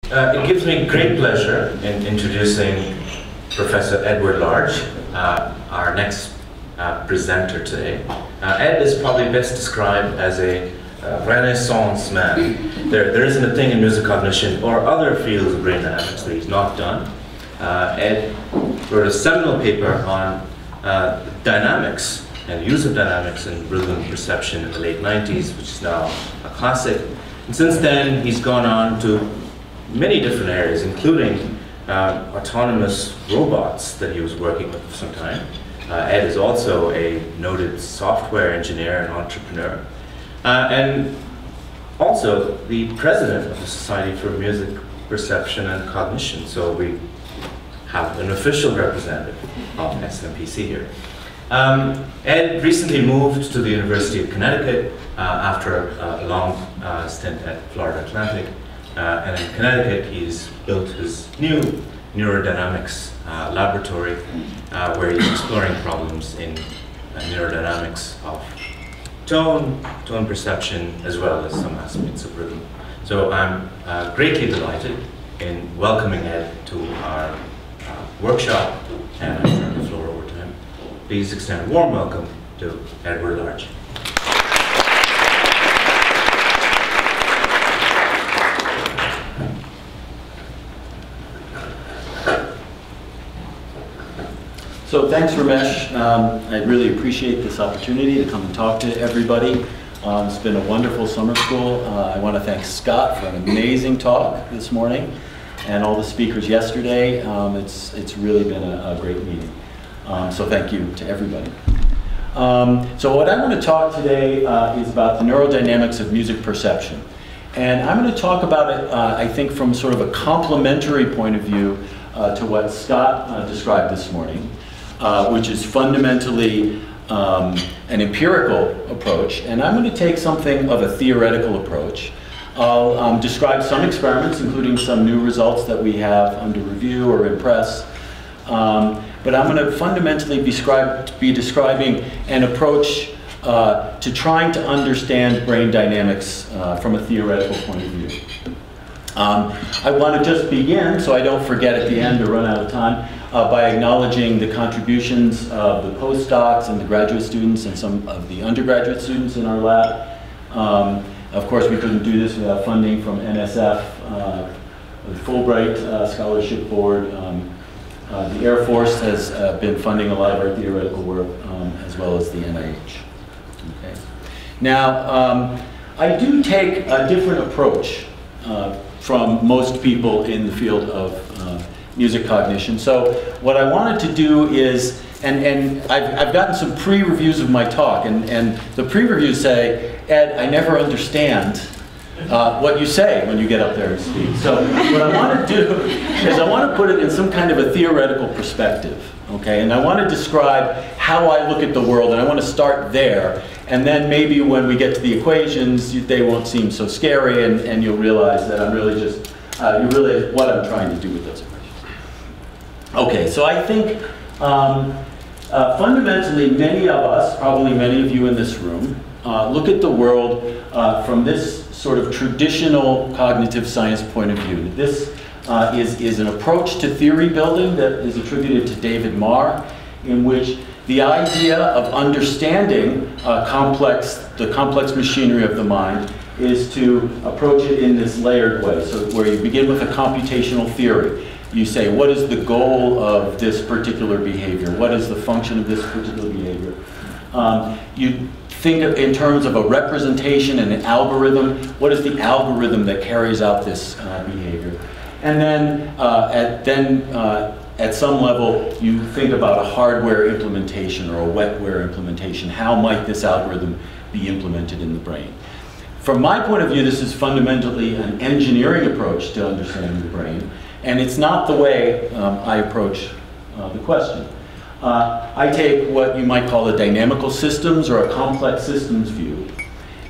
It gives me great pleasure in introducing Professor Edward Large, our next presenter today. Ed is probably best described as a Renaissance man. There isn't a thing in music cognition or other fields of brain dynamics that he's not done. Ed wrote a seminal paper on dynamics and use of dynamics in rhythm perception in the late 90s, which is now a classic. And since then, he's gone on to many different areas, including autonomous robots that he was working with for some time. Ed is also a noted software engineer and entrepreneur, and also the president of the Society for Music Perception and Cognition. So we have an official representative of SMPC here. Ed recently moved to the University of Connecticut after a long stint at Florida Atlantic. And in Connecticut, he's built his new neurodynamics laboratory where he's exploring problems in neurodynamics of tone perception, as well as some aspects of rhythm. So I'm greatly delighted in welcoming Ed to our workshop, and I turn the floor over to him. Please extend a warm welcome to Edward Large. So thanks, Ramesh. I really appreciate this opportunity to come and talk to everybody. It's been a wonderful summer school. I want to thank Scott for an amazing talk this morning and all the speakers yesterday. It's really been a great meeting. So thank you to everybody. So what I want to talk today is about the neurodynamics of music perception. And I'm going to talk about it, I think, from sort of a complementary point of view to what Scott described this morning. Which is fundamentally an empirical approach, and I'm going to take something of a theoretical approach. I'll describe some experiments, including some new results that we have under review or in press, but I'm going to fundamentally be describing an approach to trying to understand brain dynamics from a theoretical point of view. I want to just begin, so I don't forget at the end or run out of time, by acknowledging the contributions of the postdocs and the graduate students and some of the undergraduate students in our lab. Of course, we couldn't do this without funding from NSF, the Fulbright Scholarship Board. The Air Force has been funding a lot of our theoretical work, as well as the NIH. Okay. Now, I do take a different approach from most people in the field of music cognition. So what I wanted to do is, and I've gotten some pre-reviews of my talk, and the pre-reviews say, Ed, I never understand what you say when you get up there and speak. So what I want to do is I want to put it in some kind of a theoretical perspective, okay? And I want to describe how I look at the world, and I want to start there, and then maybe when we get to the equations, they won't seem so scary, and you'll realize that I'm really just, you realize what I'm trying to do with those equations. Okay, so I think fundamentally many of us, probably many of you in this room, look at the world from this sort of traditional cognitive science point of view. This is an approach to theory building that is attributed to David Marr, in which the idea of understanding the complex machinery of the mind is to approach it in this layered way. So where you begin with a computational theory. You say, what is the goal of this particular behavior? What is the function of this particular behavior? You think in terms of a representation and an algorithm. What is the algorithm that carries out this behavior? And then, at some level, you think about a hardware implementation or a wetware implementation. How might this algorithm be implemented in the brain? From my point of view, this is fundamentally an engineering approach to understanding the brain. And it's not the way I approach the question. I take what you might call a dynamical systems or a complex systems view.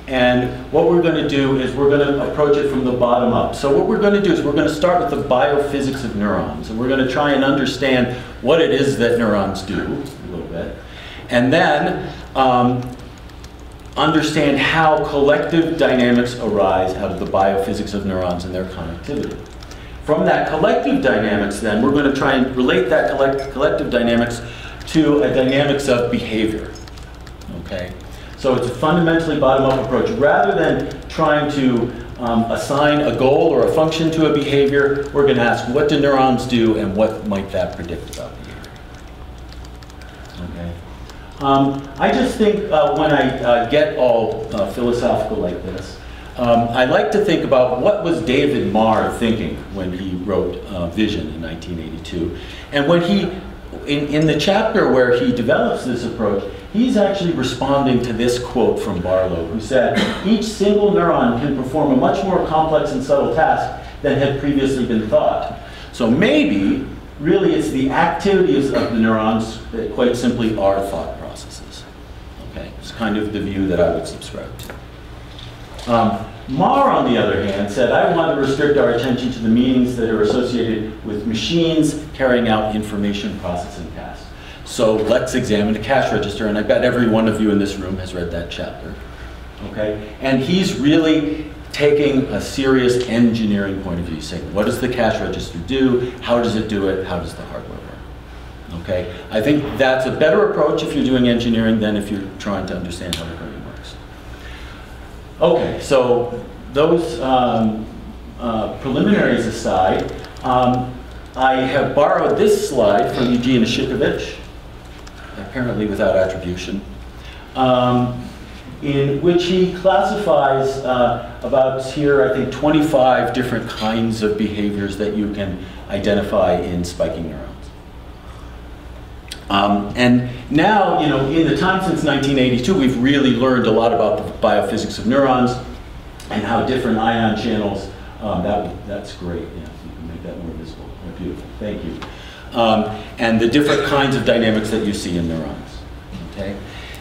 And what we're going to do is we're going to approach it from the bottom up. So what we're going to do is we're going to start with the biophysics of neurons. And we're going to try and understand what it is that neurons do a little bit. And then understand how collective dynamics arise out of the biophysics of neurons and their connectivity. From that collective dynamics then, we're going to try and relate that collective dynamics to a dynamics of behavior, okay? So it's a fundamentally bottom-up approach. Rather than trying to assign a goal or a function to a behavior, we're going to ask, what do neurons do and what might that predict about behavior? Okay. I just think when I get all philosophical like this, I like to think about what was David Marr thinking when he wrote Vision in 1982. And when he, in the chapter where he develops this approach, he's actually responding to this quote from Barlow, who said, each single neuron can perform a much more complex and subtle task than had previously been thought. So maybe, really, it's the activities of the neurons that quite simply are thought processes. Okay, it's kind of the view that I would subscribe to. Marr, on the other hand, said, I want to restrict our attention to the meanings that are associated with machines carrying out information processing tasks. So let's examine a cash register, and I bet every one of you in this room has read that chapter. Okay? And he's really taking a serious engineering point of view, saying, what does the cash register do? How does it do it? How does the hardware work? Okay? I think that's a better approach if you're doing engineering than if you're trying to understand how the brain works. Okay, so those preliminaries aside, I have borrowed this slide from Eugene Ishikovich, apparently without attribution, in which he classifies about here, I think, 25 different kinds of behaviors that you can identify in spiking neurons. And now, you know, in the time since 1982, we've really learned a lot about the biophysics of neurons and how different ion channels, that's great, yeah, you can make that more visible. Oh, beautiful, thank you. And the different kinds of dynamics that you see in neurons, okay?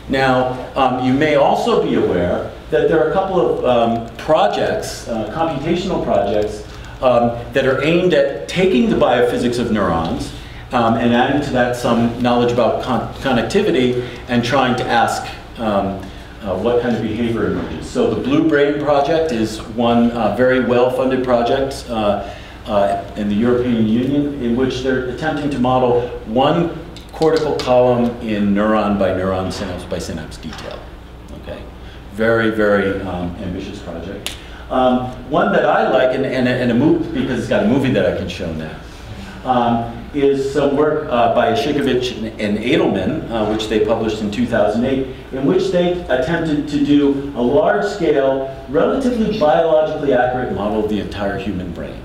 Now, you may also be aware that there are a couple of projects, computational projects, that are aimed at taking the biophysics of neurons and adding to that some knowledge about connectivity and trying to ask what kind of behavior emerges. So the Blue Brain project is one very well-funded project in the European Union, in which they're attempting to model one cortical column in neuron by neuron, synapse by synapse detail. Okay, very, very ambitious project. One that I like, and a movie, because it's got a movie that I can show now, is some work by Ishikovich and Edelman, which they published in 2008, in which they attempted to do a large-scale, relatively biologically accurate model of the entire human brain,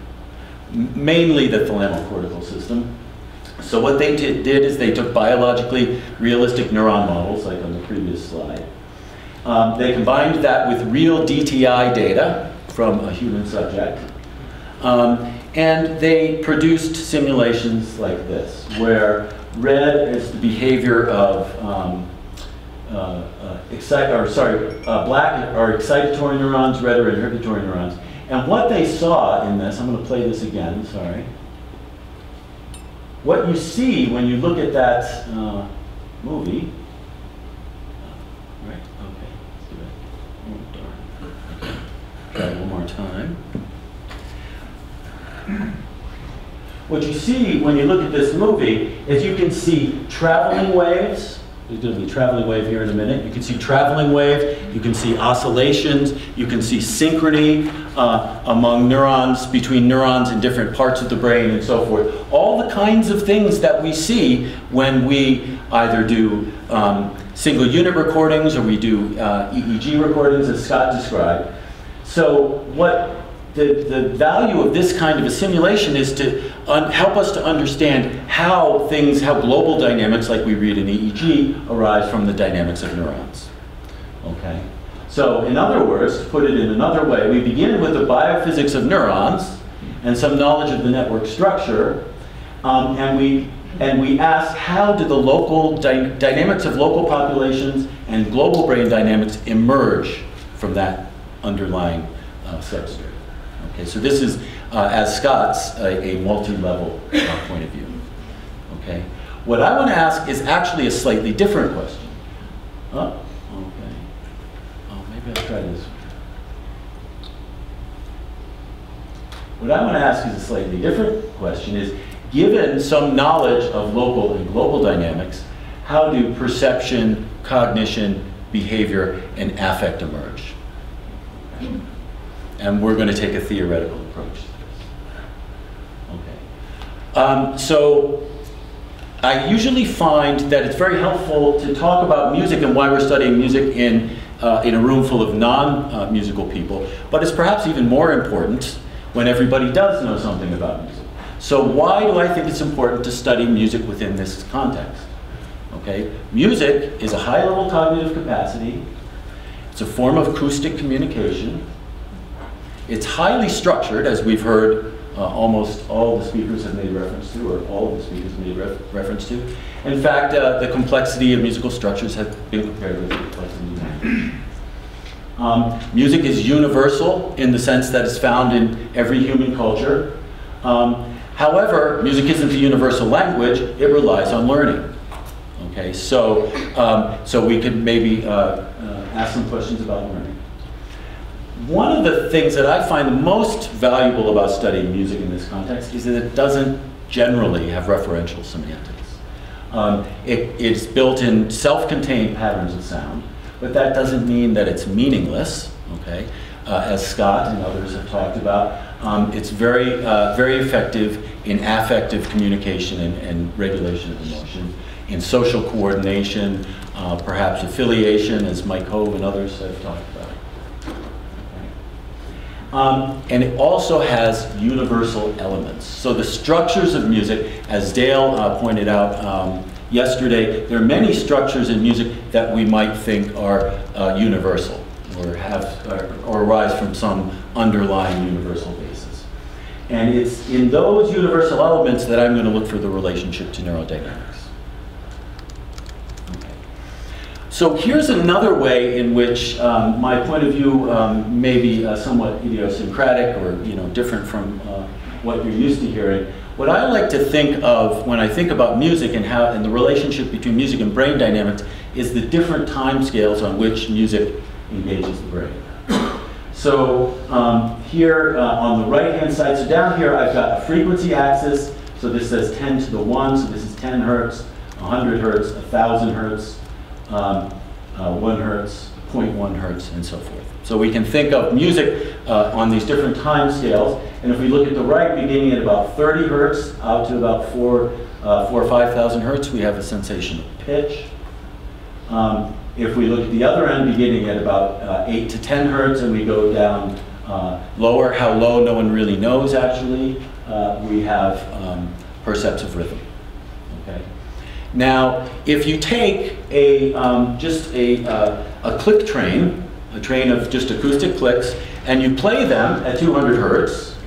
mainly the thalamocortical system. So what they did is they took biologically realistic neuron models, like on the previous slide. They combined that with real DTI data from a human subject. And they produced simulations like this, where red is the behavior of black are excitatory neurons, red are inhibitory neurons. And what they saw in this, I'm going to play this again, sorry. What you see when you look at that movie, right, okay, let's do it. Oh, darn. Okay. Try it one more time. What you see when you look at this movie is you can see traveling waves. There's going to be a traveling wave here in a minute. You can see traveling waves, you can see oscillations, you can see synchrony among neurons, between neurons in different parts of the brain and so forth. All the kinds of things that we see when we either do single unit recordings or we do EEG recordings, as Scott described. So what the value of this kind of a simulation is to help us to understand how global dynamics, like we read in EEG, arise from the dynamics of neurons. Okay? So in other words, to put it in another way, we begin with the biophysics of neurons and some knowledge of the network structure, and we ask how do the local dynamics of local populations and global brain dynamics emerge from that underlying substrate. Okay, so this is, as Scott's, a multi-level point of view. Okay, what I want to ask is actually a slightly different question. Oh, okay. Oh, maybe I'll try this. What I want to ask is a slightly different question is, given some knowledge of local and global dynamics, how do perception, cognition, behavior, and affect emerge? And we're going to take a theoretical approach to this. Okay. So I usually find that it's very helpful to talk about music and why we're studying music in a room full of non-musical people, but it's perhaps even more important when everybody does know something about music. So why do I think it's important to study music within this context? Okay, music is a high-level cognitive capacity. It's a form of acoustic communication. It's highly structured, as we've heard almost all the speakers have made reference to, or all of the speakers made reference to. In fact, the complexity of musical structures have been compared with the complexity of language. Music is universal in the sense that it's found in every human culture. However, music isn't a universal language, it relies on learning. Okay, so we could maybe ask some questions about learning. One of the things that I find the most valuable about studying music in this context is that it doesn't generally have referential semantics. It's built in self-contained patterns of sound, but that doesn't mean that it's meaningless, okay? As Scott and others have talked about, it's very, very effective in affective communication and regulation of emotion, in social coordination, perhaps affiliation, as Mike Hove and others have talked about. And it also has universal elements. So the structures of music, as Dale pointed out yesterday, there are many structures in music that we might think are universal or arise from some underlying universal basis. And it's in those universal elements that I'm going to look for the relationship to neurodynamics. So here's another way in which my point of view may be somewhat idiosyncratic or different from what you're used to hearing. What I like to think of when I think about music and the relationship between music and brain dynamics is the different time scales on which music engages the brain. So here on the right-hand side, so down here I've got a frequency axis. So this says 10 to the 1, so this is 10 hertz, 100 hertz, 1,000 hertz. 1 hertz, 0.1 hertz, and so forth. So we can think of music on these different time scales. And if we look at the right, beginning at about 30 hertz, out to about 4 or 5,000 hertz, we have a sensation of pitch. If we look at the other end, beginning at about 8 to 10 hertz, and we go down lower, how low no one really knows actually, we have perceptive rhythm. Okay. Now, if you take just a click train, a train of just acoustic clicks, and you play them at 200 hertz,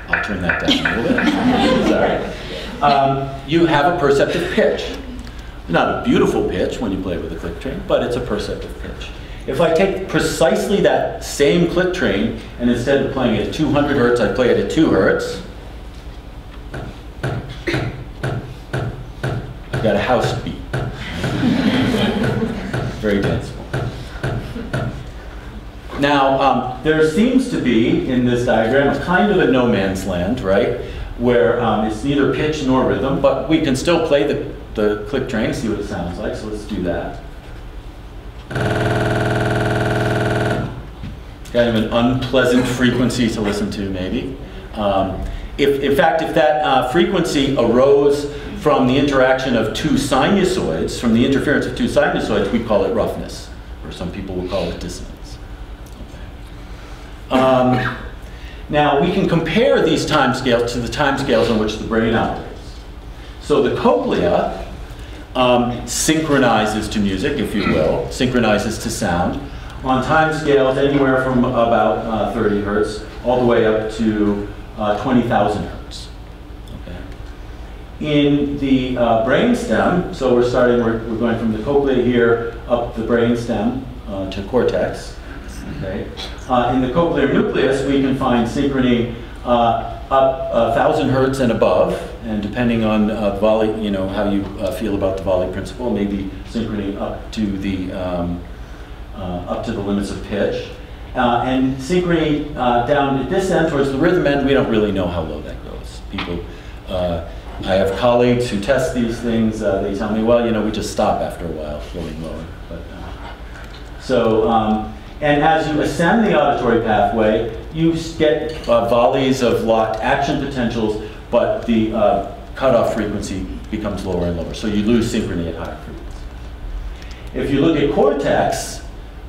I'll turn that down a little bit. Sorry. You have a perceptive pitch. Not a beautiful pitch when you play with a click train, but it's a perceptive pitch. If I take precisely that same click train, and instead of playing it at 200 hertz, I play it at 2 hertz, got a house beat. Very dense. Now, there seems to be, in this diagram, a kind of a no man's land, right? Where it's neither pitch nor rhythm, but we can still play the click train, see what it sounds like, so let's do that. Kind of an unpleasant frequency to listen to, maybe. In fact, if that frequency arose from the interaction of two sinusoids, from the interference of two sinusoids, we call it roughness, or some people will call it dissonance. Okay. Now, we can compare these timescales to the timescales on which the brain operates. So the cochlea synchronizes to music, if you will, synchronizes to sound, on timescales anywhere from about 30 hertz all the way up to 20,000 hertz. In the brainstem, so we're going from the cochlea here up the brainstem to cortex. Okay. In the cochlear nucleus, we can find synchrony up 1,000 hertz and above, and depending on volley, how you feel about the volley principle, maybe synchrony up to the limits of pitch. And synchrony down at this end, towards the rhythm end, we don't really know how low that goes. People, I have colleagues who test these things. They tell me, well, you know, we just stop after a while going lower. But, and as you ascend the auditory pathway, you get volleys of locked action potentials, but the cutoff frequency becomes lower and lower. So you lose synchrony at higher frequency. If you look at cortex,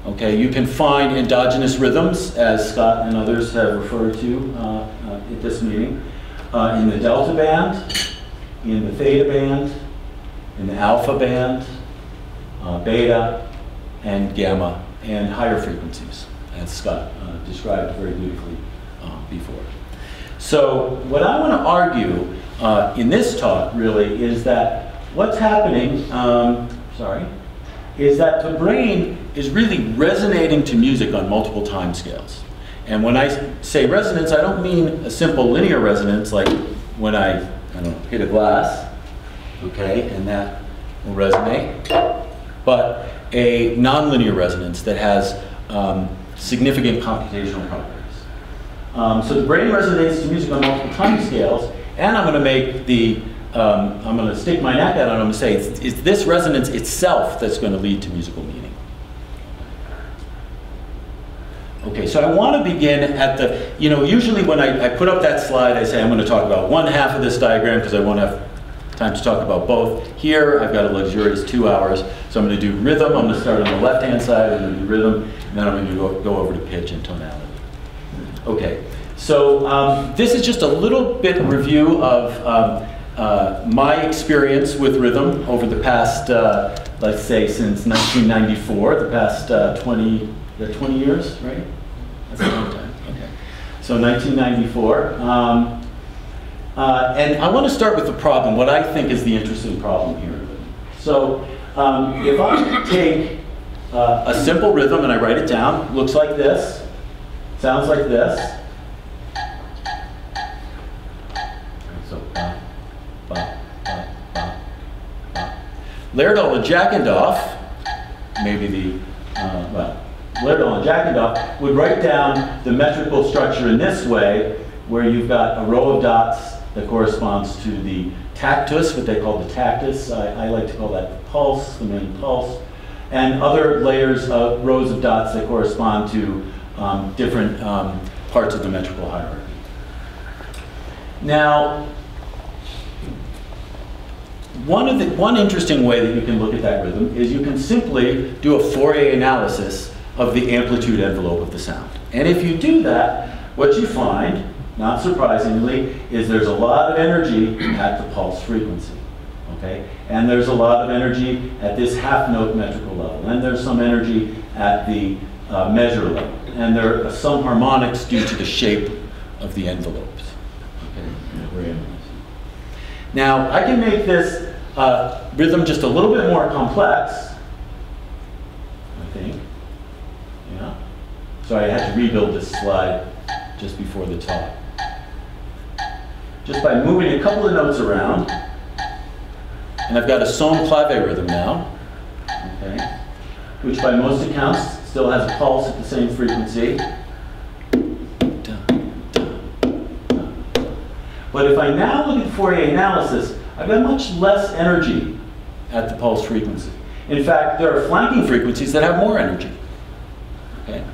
okay, you can find endogenous rhythms, as Scott and others have referred to at this meeting, in the delta band, in the theta band, in the alpha band, beta, and gamma, and higher frequencies, as Scott described very beautifully before. So what I want to argue in this talk really is that what's happening, is that the brain is really resonating to music on multiple time scales. And when I say resonance, I don't mean a simple linear resonance like when I don't know, hit a glass, okay, and that will resonate, but a nonlinear resonance that has significant computational properties. So the brain resonates to music on multiple time scales, and I'm going to make the, I'm going to stick my neck out and I'm going to say, it's this resonance itself that's going to lead to musical meaning. Okay, so I want to begin at the, you know, usually when I put up that slide, I say I'm going to talk about one half of this diagram because I won't have time to talk about both. Here, I've got a luxurious 2 hours, so I'm going to do rhythm. I'm going to start on the left-hand side, I'm going to do rhythm, and then I'm going to go over to pitch and tonality. Okay, so this is just a little bit review of my experience with rhythm over the past, let's say, since 1994, the past 20 years, right? That's a long time, okay. So 1994. And I want to start with the problem, what I think is the interesting problem here. So if I take a simple rhythm and I write it down, looks like this, sounds like this. So ba, ba, ba, ba, ba. Laerdal and Jackendorf, maybe the, Laerdal and Jackendorf would write down the metrical structure in this way, where you've got a row of dots that corresponds to the tactus, what they call the tactus. I like to call that the pulse, the main pulse, and other layers of rows of dots that correspond to different parts of the metrical hierarchy. Now, one interesting way that you can look at that rhythm is you can simply do a Fourier analysis of the amplitude envelope of the sound. And if you do that, what you find, not surprisingly, is there's a lot of energy at the pulse frequency, okay? And there's a lot of energy at this half note metrical level. And there's some energy at the measure level. And there are some harmonics due to the shape of the envelopes, okay? Now, I can make this rhythm just a little bit more complex, I think. Yeah. Sorry, I had to rebuild this slide just before the talk. Just by moving a couple of notes around, and I've got a son clave rhythm now, okay, which by most accounts still has a pulse at the same frequency. But if I now look at Fourier analysis, I've got much less energy at the pulse frequency. In fact, there are flanking frequencies that have more energy. Okay.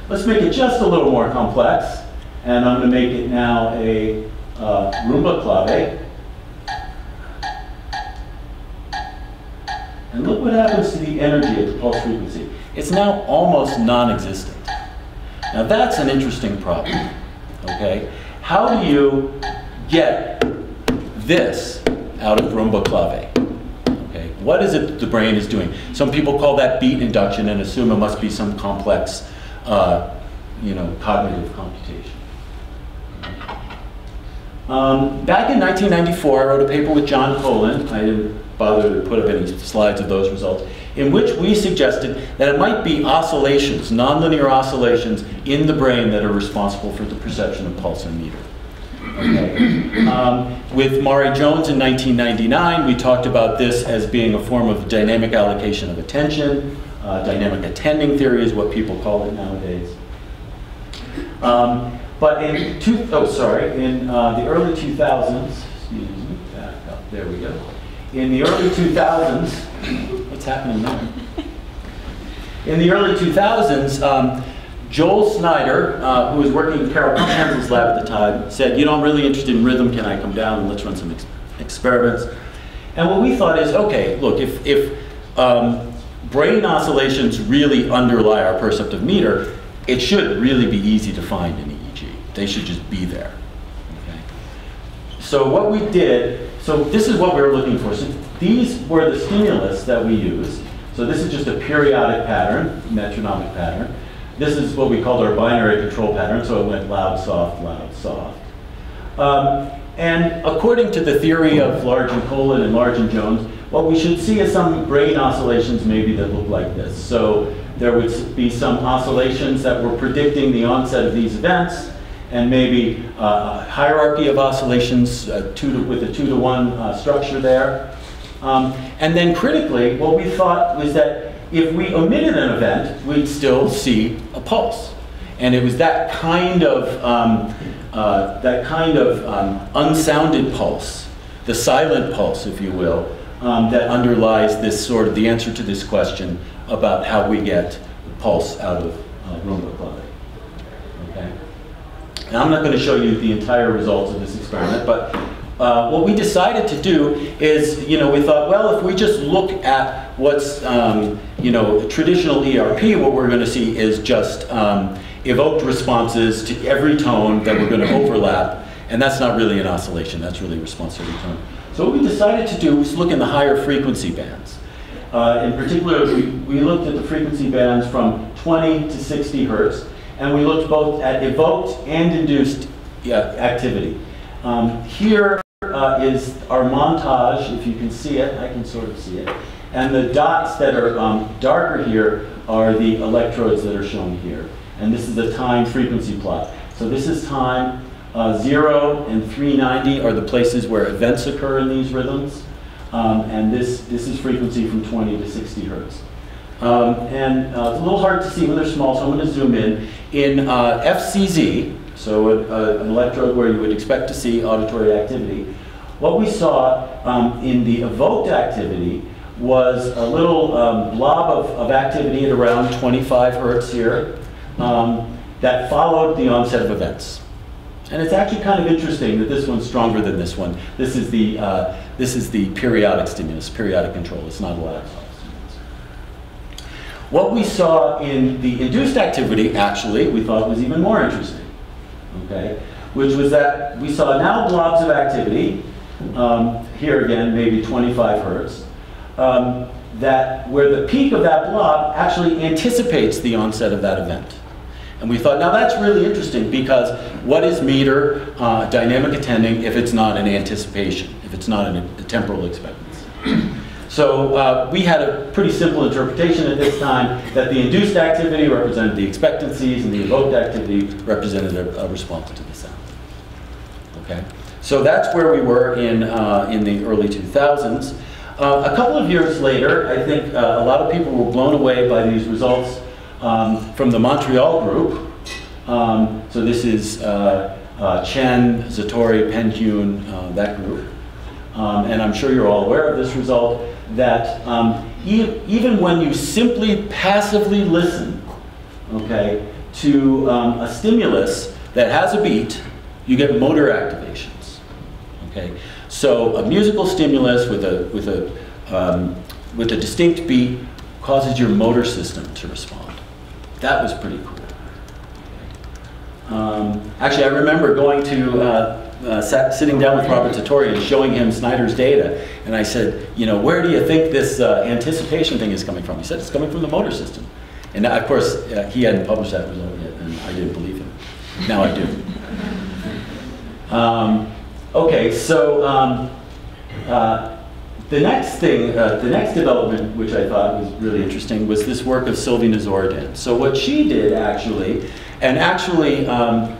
Let's make it just a little more complex, and I'm going to make it now a rumba clave. And look what happens to the energy at the pulse frequency. It's now almost non-existent. Now that's an interesting problem, okay? How do you get this out of rumba clave? Okay, what is it the brain is doing? Some people call that beat induction and assume it must be some complex, cognitive computation. Back in 1994, I wrote a paper with John Colin. I didn't bother to put up any slides of those results, in which we suggested that it might be oscillations, nonlinear oscillations in the brain that are responsible for the perception of pulse and meter. Okay. With Maury Jones in 1999, we talked about this as being a form of dynamic allocation of attention. Dynamic attending theory is what people call it nowadays. But in the early 2000s, excuse me, back up, there we go. In the early 2000s, what's happening there? In the early 2000s, Joel Snyder, who was working in Carol Hansel's lab at the time, said, you know, I'm really interested in rhythm, can I come down and let's run some experiments? And what we thought is, okay, look, if brain oscillations really underlie our perceptive meter, it should really be easy to find in EEG. They should just be there. Okay? So what we did, so this is what we were looking for. So these were the stimulus that we used. So this is just a periodic pattern, metronomic pattern. This is what we called our binary control pattern, so it went loud, soft, loud, soft. And according to the theory of Large and Colin and Large and Jones, what we should see is some brain oscillations maybe that look like this. So there would be some oscillations that were predicting the onset of these events, and maybe a hierarchy of oscillations with a 2-to-1 structure there. And then critically, what we thought was that if we omitted an event, we'd still see a pulse. And it was that kind of unsounded pulse, the silent pulse, if you will, that underlies this sort of the answer to this question about how we get the pulse out of rumba clubbing. Okay? Now I'm not going to show you the entire results of this experiment, but what we decided to do is, we thought, well, if we just look at what's, traditional ERP, what we're going to see is just evoked responses to every tone that we're going to overlap, and that's not really an oscillation, that's really a response to every tone. So what we decided to do was look in the higher frequency bands. In particular, we looked at the frequency bands from 20 to 60 hertz, and we looked both at evoked and induced activity. Here is our montage, if you can see it, I can sort of see it. And the dots that are darker here are the electrodes that are shown here. And this is the time frequency plot. So this is time, 0 and 390 are the places where events occur in these rhythms. And this is frequency from 20 to 60 hertz. It's a little hard to see when they're small, so I'm going to zoom in. In FCZ, so an electrode where you would expect to see auditory activity, what we saw in the evoked activity was a little blob of activity at around 25 hertz here that followed the onset of events. And it's actually kind of interesting that this one's stronger than this one. This is the periodic stimulus, periodic control. It's not a loud stimulus. What we saw in the induced activity, actually, we thought was even more interesting. Okay, which was that we saw now blobs of activity, here again, maybe 25 hertz, that where the peak of that blob actually anticipates the onset of that event. And we thought, now that's really interesting, because what is meter dynamic attending if it's not an anticipation, if it's not a temporal expectancy? So we had a pretty simple interpretation at this time that the induced activity represented the expectancies and the evoked activity represented a response to the sound. Okay, so that's where we were in the early 2000s. A couple of years later, I think a lot of people were blown away by these results from the Montreal group. So this is Chen, Zatori, Penhune, that group. And I'm sure you're all aware of this result, that even when you simply passively listen, okay, to a stimulus that has a beat, you get motor activations. Okay, so a musical stimulus with a distinct beat causes your motor system to respond. That was pretty cool. Actually, I remember going to sitting down with Robert Zatori and showing him Snyder's data, and I said, where do you think this anticipation thing is coming from? He said, it's coming from the motor system. And of course, he hadn't published that result yet, and I didn't believe him. Now I do. Okay, so the next development, which I thought was really interesting, was this work of Sylvie Nazoridan. So what she did actually, and actually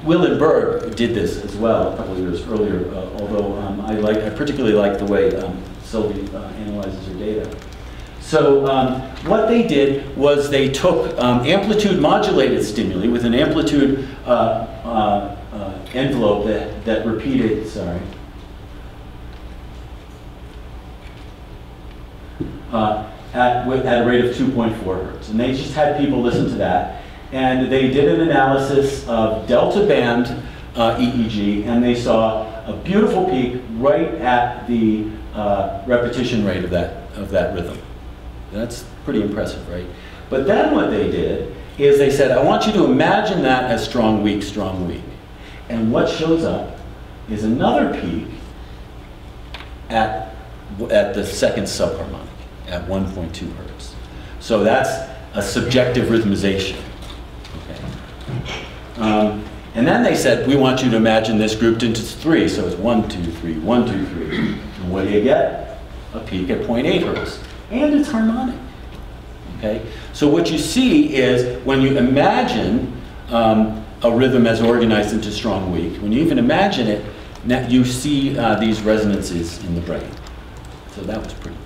Willem Berg did this as well a couple of years earlier, although I particularly like the way Sylvie analyzes her data. So what they did was they took amplitude modulated stimuli with an amplitude envelope that repeated, at a rate of 2.4 hertz. And they just had people listen to that. And they did an analysis of delta band EEG, and they saw a beautiful peak right at the repetition rate of that rhythm. That's pretty impressive, right? But then what they did is they said, I want you to imagine that as strong, weak, strong, weak. And what shows up is another peak at the second subharmonic, at 1.2 hertz. So that's a subjective rhythmization. Okay. And then they said, we want you to imagine this grouped into three. So it's 1, 2, 3, 1, 2, 3. And what do you get? A peak at 0.8 hertz. And it's harmonic. Okay? So what you see is when you imagine a rhythm as organized into strong, weak, when you even imagine it, you see these resonances in the brain. So that was pretty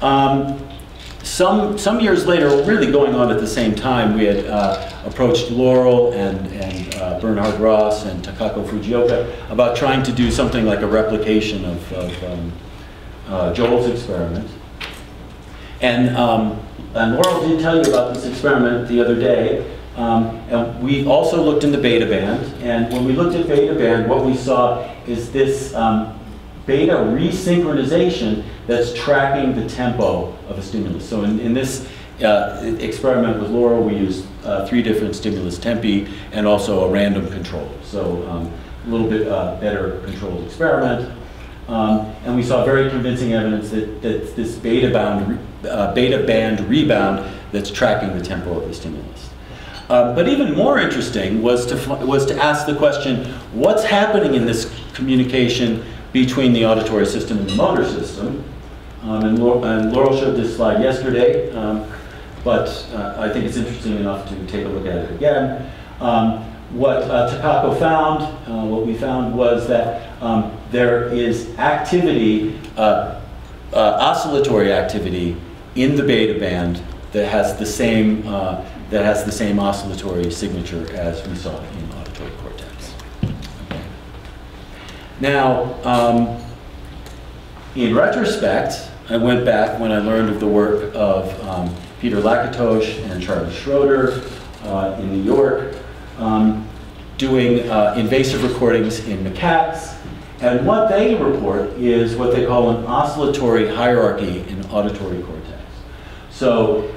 cool. Okay. Some years later, really going on at the same time, we had approached Laurel and Bernhard Ross and Takako Fujioka about trying to do something like a replication of Joel's experiment. And Laurel did tell you about this experiment the other day. And we also looked in the beta band. And when we looked at beta band, what we saw is this beta resynchronization that's tracking the tempo of a stimulus. So in this experiment with Laurel, we used 3 different stimulus tempi and also a random control. So a little bit better controlled experiment. And we saw very convincing evidence that this beta band rebound that's tracking the tempo of the stimulus. But even more interesting was to ask the question, what's happening in this communication between the auditory system and the motor system? And Laurel showed this slide yesterday, but I think it's interesting enough to take a look at it again. What Takako found, what we found was that there is activity, oscillatory activity in the beta band that has the same oscillatory signature as we saw in auditory cortex. Okay. Now, in retrospect, I went back when I learned of the work of Peter Lakatosh and Charlie Schroeder in New York, doing invasive recordings in macaques. And what they report is what they call an oscillatory hierarchy in auditory cortex. So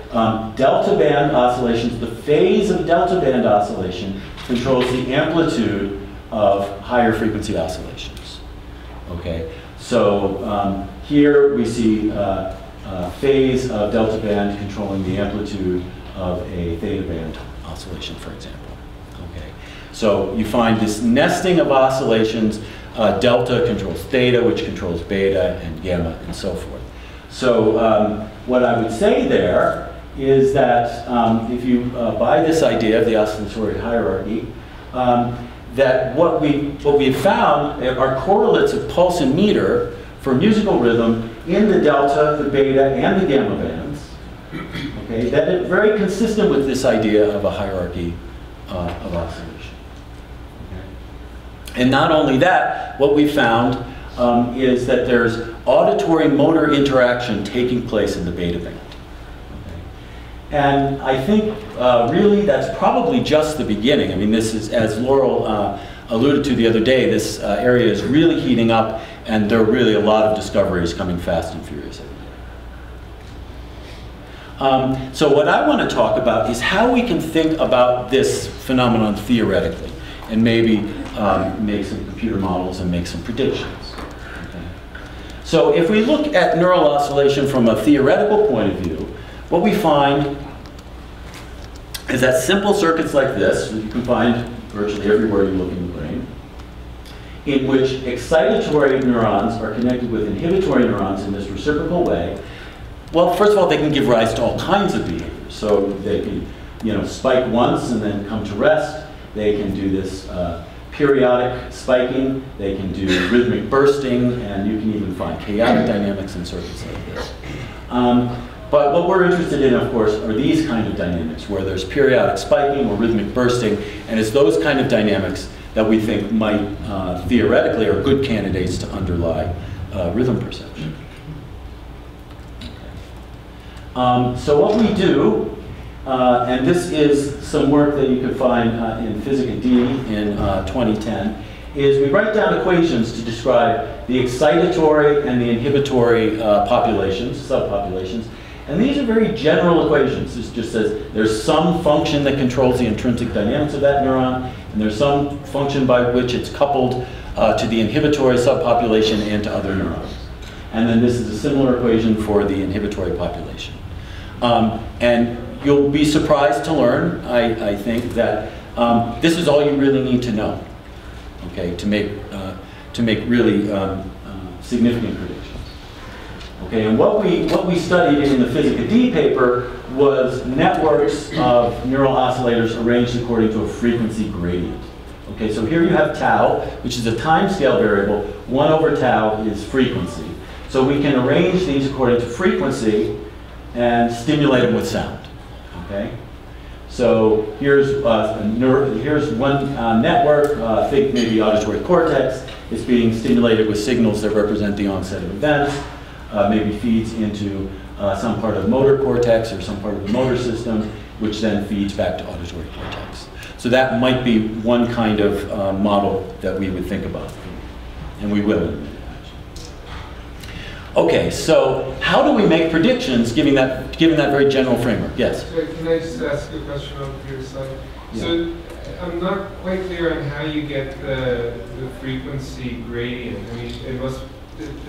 delta band oscillations, the phase of delta band oscillation controls the amplitude of higher frequency oscillations. Okay, so here we see a phase of delta band controlling the amplitude of a theta band oscillation, for example. Okay, so you find this nesting of oscillations. Delta controls theta, which controls beta and gamma, and so forth. So what I would say there is that if you buy this idea of the oscillatory hierarchy, that what we have found are correlates of pulse and meter for musical rhythm in the delta, the beta, and the gamma bands. Okay, that is very consistent with this idea of a hierarchy of oscillation. And not only that, what we found is that there's auditory motor interaction taking place in the beta band. Okay. And I think really that's probably just the beginning. I mean, this is, as Laurel alluded to the other day, this area is really heating up, and there are really a lot of discoveries coming fast and furious every day. So what I want to talk about is how we can think about this phenomenon theoretically, and maybe make some computer models and make some predictions. Okay. So if we look at neural oscillation from a theoretical point of view, what we find is that simple circuits like this, that you can find virtually everywhere you look in the brain, in which excitatory neurons are connected with inhibitory neurons in this reciprocal way. Well, first of all, they can give rise to all kinds of behaviors. So they can, spike once and then come to rest. They can do this periodic spiking, they can do rhythmic bursting, and you can even find chaotic dynamics in circuits like this. But what we're interested in, of course, are these kind of dynamics, where there's periodic spiking or rhythmic bursting, and it's those kind of dynamics that we think might theoretically are good candidates to underlie rhythm perception. So what we do, and this is some work that you can find in Physica D in 2010, is we write down equations to describe the excitatory and the inhibitory populations, subpopulations. And these are very general equations. This just says there's some function that controls the intrinsic dynamics of that neuron, and there's some function by which it's coupled to the inhibitory subpopulation and to other neurons. And then this is a similar equation for the inhibitory population. And you'll be surprised to learn, I think, that this is all you really need to know, okay, to make really significant predictions. Okay, and what we studied in the Physica D paper was networks of neural oscillators arranged according to a frequency gradient. Okay, so here you have tau, which is a time scale variable. 1 over tau is frequency. So we can arrange these according to frequency and stimulate them with sound. Okay, so here's one network. Think maybe auditory cortex. It's being stimulated with signals that represent the onset of events. Maybe feeds into some part of motor cortex or some part of the motor system, which then feeds back to auditory cortex. So that might be one kind of model that we would think about, and we will in a minute. Okay, so how do we make predictions given that very general framework? Yes? Can I just ask a question over your side? Yeah. So I'm not quite clear on how you get the frequency gradient. I mean,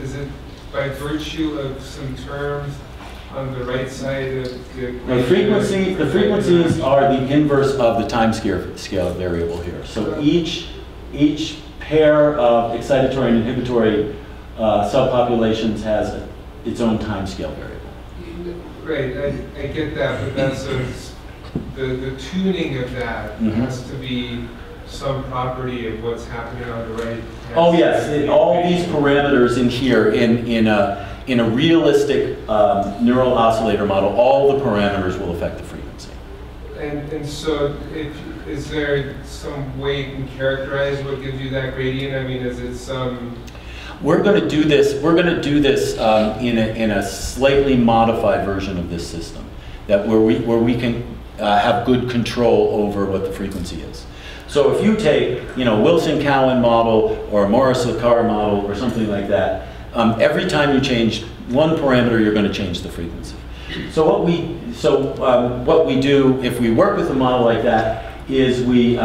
is it by virtue of some terms on the right side of the frequencies are the inverse of the time scale variable here. So each pair of excitatory and inhibitory subpopulations has its own time scale variable. Right, I get that, but that's the tuning of that has to be some property of what's happening on the right. Oh yes, all these parameters in here in a realistic neural oscillator model, all the parameters will affect the frequency. And so, is there some way you can characterize what gives you that gradient? I mean, is it some? We're going to do this. We're going to do this in a slightly modified version of this system, where we can have good control over what the frequency is. So if you take, Wilson-Cowan model or a Morris-Lacar model or something like that, every time you change one parameter, you're going to change the frequency. So what we do if we work with a model like that is we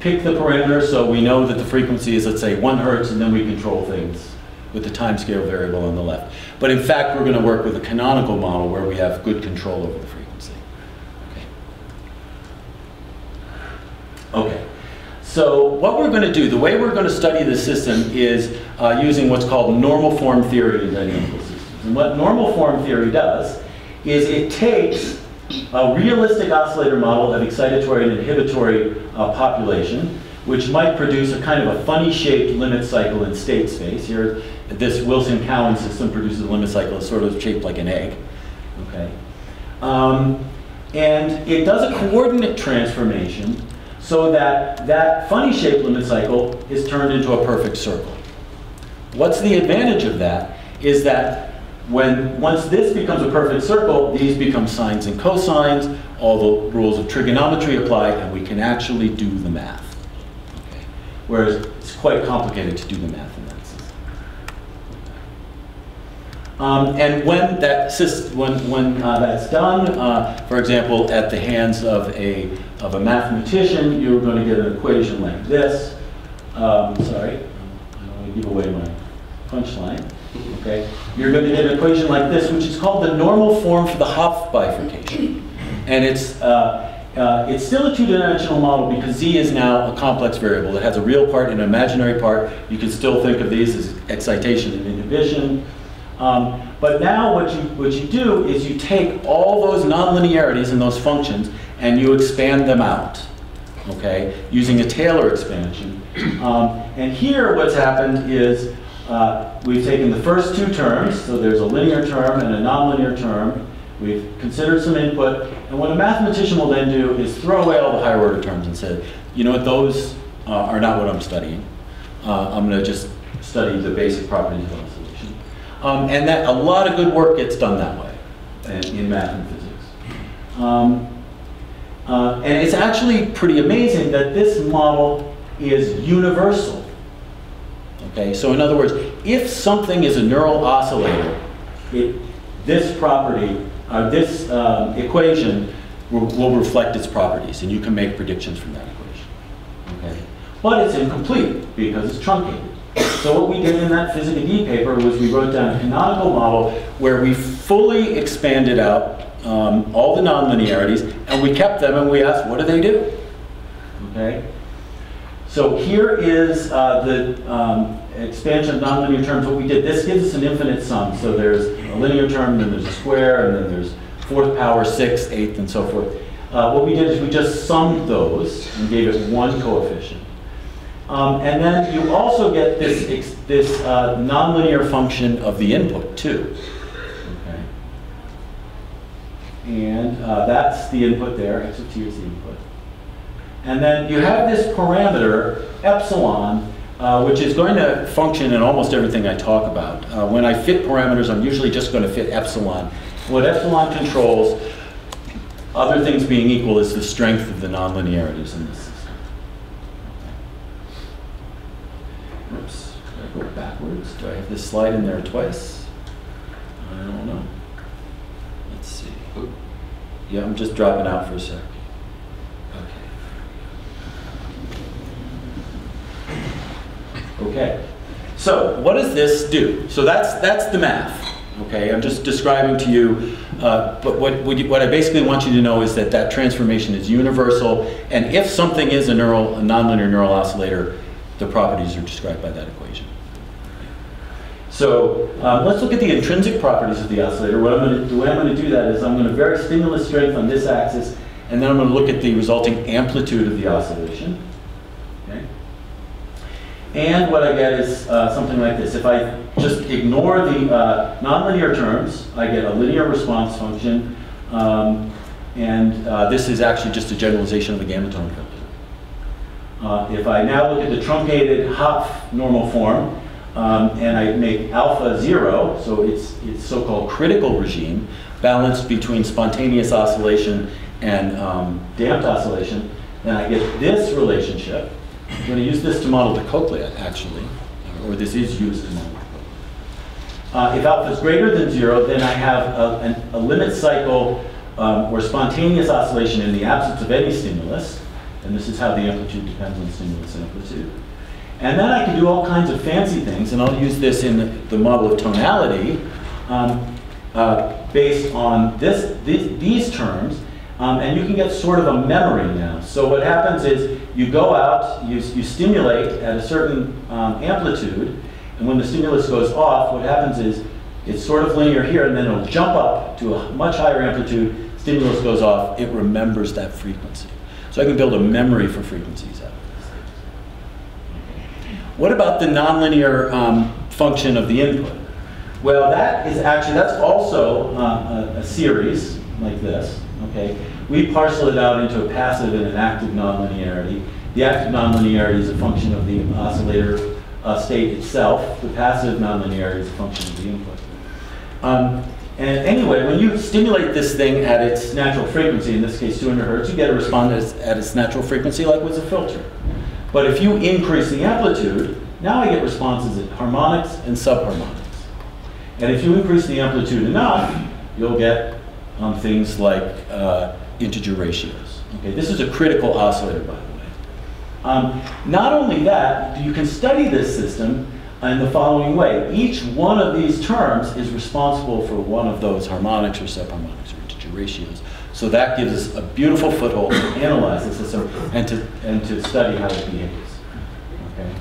pick the parameter, so we know that the frequency is, let's say, 1 hertz, and then we control things with the time scale variable on the left. But in fact, we're going to work with a canonical model where we have good control over the frequency. Okay, so what we're going to do, the way we're going to study this system is using what's called normal form theory in dynamical systems. And what normal form theory does is it takes a realistic oscillator model of excitatory and inhibitory population, which might produce a kind of a funny shaped limit cycle in state space. Here, this Wilson-Cowan system produces a limit cycle that's sort of shaped like an egg. Okay, and it does a coordinate transformation so that that funny shaped limit cycle is turned into a perfect circle. What's the advantage of that is that once this becomes a perfect circle, these become sines and cosines, all the rules of trigonometry apply, and we can actually do the math. Okay. Whereas it's quite complicated to do the math in that system. And when that's done, for example, at the hands of a mathematician, you're going to get an equation like this. Sorry, I don't want to give away my punchline. Okay, you're going to get an equation like this, which is called the normal form for the Hopf bifurcation, and it's still a two-dimensional model because Z is now a complex variable. It has a real part and an imaginary part. You can still think of these as excitation and inhibition. But now what you do is you take all those nonlinearities in those functions and you expand them out. okay, using a Taylor expansion. And here what's happened is we've taken the first two terms, so there's a linear term and a nonlinear term. We've considered some input, and what a mathematician will then do is throw away all the higher order terms and say, you know what, those are not what I'm studying. I'm going to just study the basic properties of oscillation. And that a lot of good work gets done that way in math and physics. And it's actually pretty amazing that this model is universal. Okay, so in other words, if something is a neural oscillator, this property, this equation will reflect its properties, and you can make predictions from that equation. Okay, but it's incomplete because it's truncated. So what we did in that Physica D paper was we wrote down a canonical model where we fully expanded out all the nonlinearities, and we kept them, and we asked, what do they do? Okay. So here is the expansion of nonlinear terms. What we did, this gives us an infinite sum. So there's a linear term, then there's a square, and then there's 4th power, 6th, 8th, and so forth. What we did is we just summed those and gave it one coefficient. And then you also get this nonlinear function of the input, too. Okay. And that's the input there. X of t is the input. And then you have this parameter, epsilon, which is going to function in almost everything I talk about. When I fit parameters, I'm usually just going to fit epsilon. What epsilon controls, other things being equal, is the strength of the nonlinearities in this system. Oops, did I go backwards? Do I have this slide in there twice? I don't know. Let's see. Yeah, I'm just dropping out for a sec. Okay, so what does this do? So that's the math. Okay, I'm just describing to you, but what I basically want you to know is that that transformation is universal, and if something is a nonlinear neural oscillator, the properties are described by that equation. So let's look at the intrinsic properties of the oscillator. The way I'm going to do that is I'm going to vary stimulus strength on this axis, and then I'm going to look at the resulting amplitude of the oscillation. Okay. And what I get is something like this. If I just ignore the nonlinear terms, I get a linear response function. This is actually just a generalization of the gamma tone filter. If I now look at the truncated Hopf normal form, and I make alpha 0, so it's so-called critical regime, balanced between spontaneous oscillation and damped oscillation, then I get this relationship. I'm going to use this to model the cochlea, actually, or this is used to model the cochlea. If alpha is greater than 0, then I have a limit cycle or spontaneous oscillation in the absence of any stimulus, and this is how the amplitude depends on stimulus amplitude. And then I can do all kinds of fancy things, and I'll use this in the model of tonality based on these terms. And you can get sort of a memory now. So what happens is you go out, you stimulate at a certain amplitude, and when the stimulus goes off, what happens is it's sort of linear here, and then it'll jump up to a much higher amplitude, stimulus goes off, it remembers that frequency. So I can build a memory for frequencies out of this. What about the nonlinear function of the input? Well, that's also a series like this. Okay, we parcel it out into a passive and an active nonlinearity. The active nonlinearity is a function of the oscillator state itself. The passive nonlinearity is a function of the input. And anyway, when you stimulate this thing at its natural frequency, in this case 200 hertz, you get a response at its natural frequency like with a filter. But if you increase the amplitude, now I get responses at harmonics and subharmonics. And if you increase the amplitude enough, you'll get things like integer ratios. Okay, this is a critical oscillator, by the way. Not only that, you can study this system in the following way. Each one of these terms is responsible for one of those harmonics or subharmonics or integer ratios. So that gives us a beautiful foothold to analyze the system and to study how it behaves. Okay.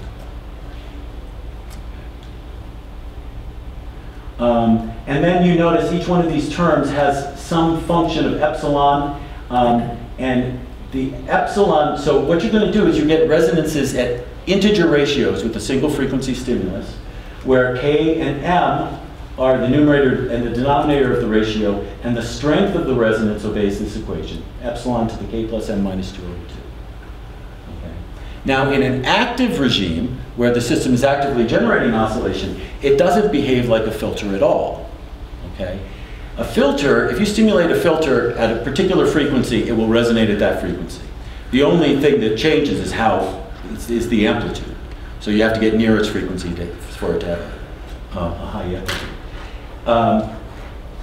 And then you notice each one of these terms has some function of epsilon, and The epsilon, so what you're going to do is you get resonances at integer ratios with a single frequency stimulus, where K and M are the numerator and the denominator of the ratio, and the strength of the resonance obeys this equation, epsilon to the K plus M minus 2 over 2. Okay. Now, in an active regime, where the system is actively generating oscillation, it doesn't behave like a filter at all. Okay? A filter, if you stimulate a filter at a particular frequency, it will resonate at that frequency. The only thing that changes is is the amplitude. So you have to get near its frequency for it to have a high amplitude.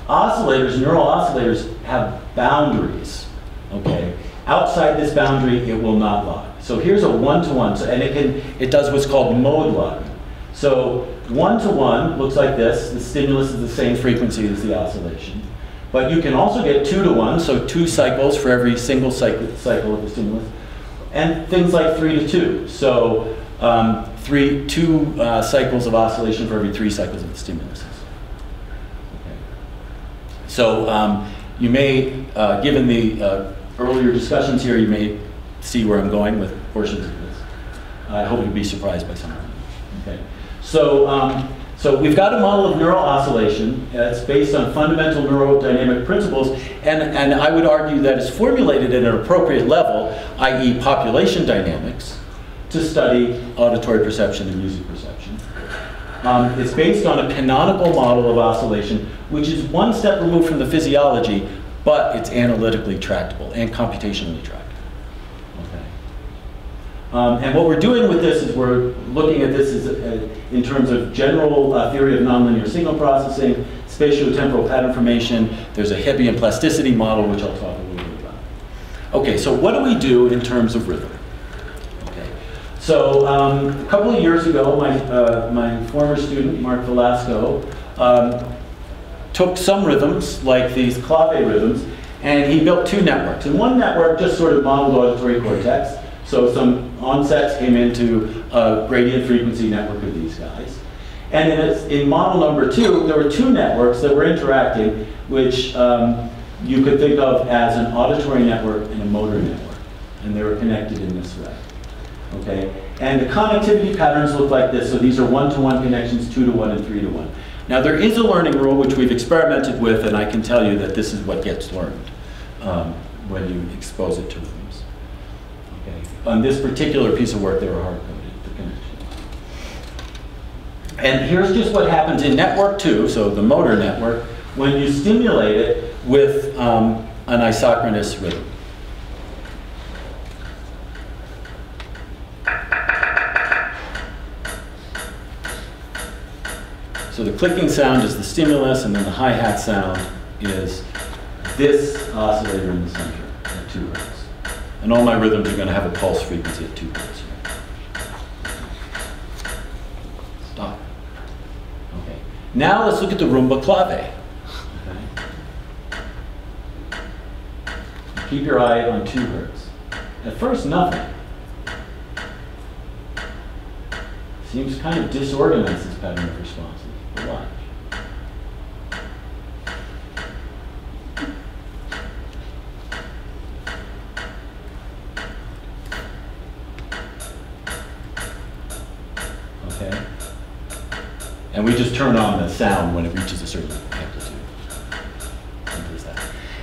Oscillators, neural oscillators, have boundaries. Okay, outside this boundary, it will not lock. So here's a one-to-one, and it does what's called mode locking. So one-to-one looks like this. The stimulus is the same frequency as the oscillation. But you can also get 2-to-1, so 2 cycles for every single cycle of the stimulus. And things like 3-to-2. So 2 cycles of oscillation for every 3 cycles of the stimulus. Okay. So you may, given the earlier discussions here, you may see where I'm going with portions of this. I hope you'll be surprised by some of them. Okay. So we've got a model of neural oscillation. It's based on fundamental neurodynamic principles, and I would argue that it's formulated at an appropriate level, i.e. population dynamics, to study auditory perception and music perception. It's based on a canonical model of oscillation, which is one step removed from the physiology, but it's analytically tractable and computationally tractable. And what we're doing with this is we're looking at this in terms of general theory of nonlinear signal processing, spatiotemporal pattern formation. There's a Hebbian plasticity model, which I'll talk a little bit about. Okay, so what do we do in terms of rhythm? Okay, so a couple of years ago, my former student, Mark Velasco, took some rhythms, like these clave rhythms, and he built 2 networks. And one network just sort of modeled auditory cortex. So some onsets came into a gradient frequency network of these guys. And in model number 2, there were 2 networks that were interacting, which you could think of as an auditory network and a motor network. And they were connected in this way. Okay? And the connectivity patterns look like this. So these are 1-to-1 connections, 2-to-1, and 3-to-1. Now there is a learning rule which we've experimented with, and I can tell you that this is what gets learned when you expose it to rhythms. On this particular piece of work, they were hard-coded, the connections. And here's just what happens in network 2, so the motor network, when you stimulate it with an isochronous rhythm. So the clicking sound is the stimulus, and then the hi-hat sound is this oscillator in the center at 2 Hz. And all my rhythms are going to have a pulse frequency at 2 Hz. Stop. Okay. Now let's look at the rumba clave. Okay. Keep your eye on 2 Hz. At first, nothing. Seems kind of disorganized, this pattern of responses. But watch. And we just turn on the sound when it reaches a certain amplitude.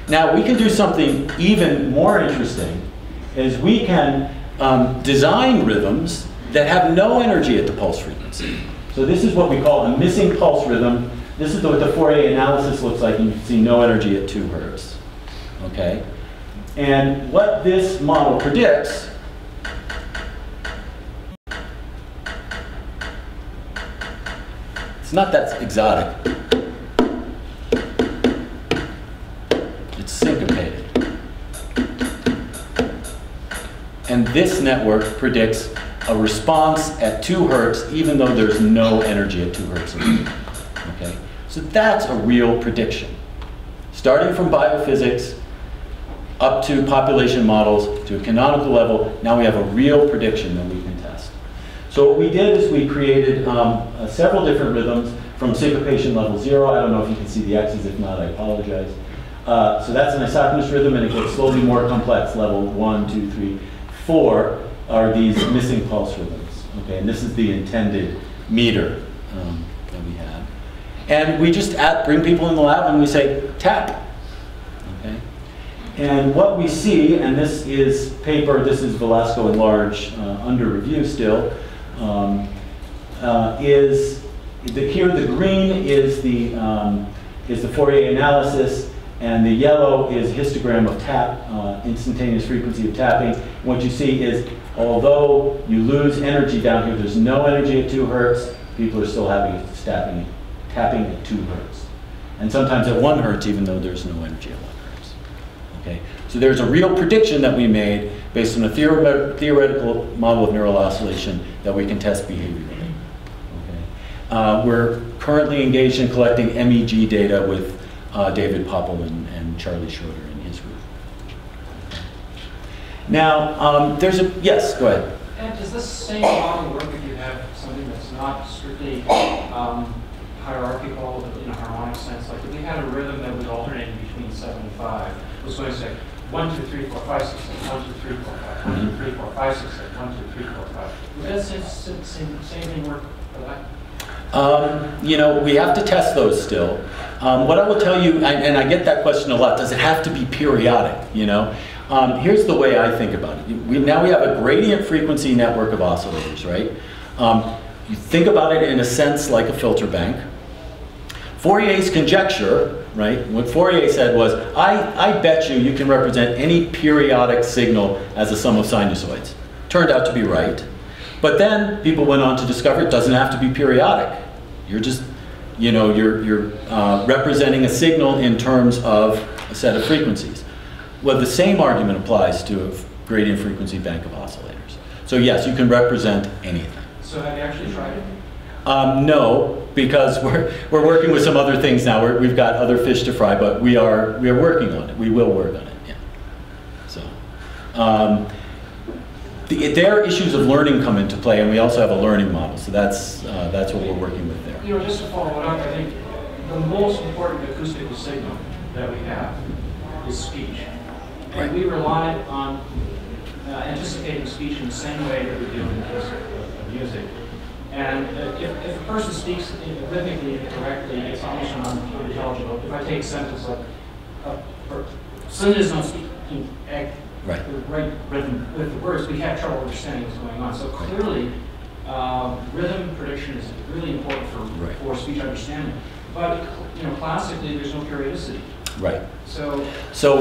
Now we can do something even more interesting, is we can design rhythms that have no energy at the pulse frequency. So this is what we call a missing pulse rhythm. This is what the Fourier analysis looks like, and you can see no energy at 2 Hz. Okay? And what this model predicts it's not that exotic. It's syncopated. And this network predicts a response at 2 Hz even though there's no energy at 2 Hz. Okay? So that's a real prediction. Starting from biophysics up to population models to a canonical level, now we have a real prediction that we can test. So what we did is we created several different rhythms from syncopation level 0. I don't know if you can see the X's. If not, I apologize. So that's an isochronous rhythm, and it gets slowly more complex. Level 1, 2, 3, 4 are these missing pulse rhythms. Okay, and this is the intended meter that we have. And we just bring people in the lab and we say, tap. Okay? And what we see, and this is paper, this is Velasco and Large under review still, is here the green is the Fourier analysis, and the yellow is histogram of tap, instantaneous frequency of tapping. What you see is, although you lose energy down here, there's no energy at 2 hertz, people are still tapping at 2 hertz. And sometimes at 1 hertz, even though there's no energy at 1 hertz. Okay? So there's a real prediction that we made based on a theoretical model of neural oscillation that we can test behaviorally. Okay? We're currently engaged in collecting MEG data with David Poppel and Charlie Schroeder in his group. Now, yes, go ahead. And does this same model work if you have something that's not strictly hierarchical in a harmonic sense? Like if we had a rhythm that was alternating between 7 and 5, it was going to say 1, 2, 3, 4, 5, 6, 7, 1, 2, 3, 4, 5, 1, 2, 3, 4, 5, 6, 7, 1, 2, 3, 4, 5. Would that same thing work for that? You know, we have to test those still. What I will tell you, and I get that question a lot, does it have to be periodic, you know? Here's the way I think about it. Now we have a gradient frequency network of oscillators, right? You think about it in a sense like a filter bank. Fourier's conjecture, right? What Fourier said was, I bet you can represent any periodic signal as a sum of sinusoids. Turned out to be right. But then people went on to discover it doesn't have to be periodic. You're just, you know, you're representing a signal in terms of a set of frequencies. Well, the same argument applies to a gradient frequency bank of oscillators. So yes, you can represent anything. So have you actually tried it? No, because we're working with some other things now. We've got other fish to fry, but we are working on it. We will work on it. Yeah. So. Their issues of learning come into play, and we also have a learning model. So that's what we're working with there. You know, just to follow it up, I think the most important acoustical signal that we have is speech. Right. And we rely on anticipating speech in the same way that we do in the case of music. And if a person speaks rhythmically and correctly, it's almost unintelligible. If I take a sentence like, someone is not speaking right. the right rhythm with the words, we have trouble understanding what's going on. So clearly, rhythm prediction is really important for speech understanding. But you know, classically, there's no periodicity. Right. So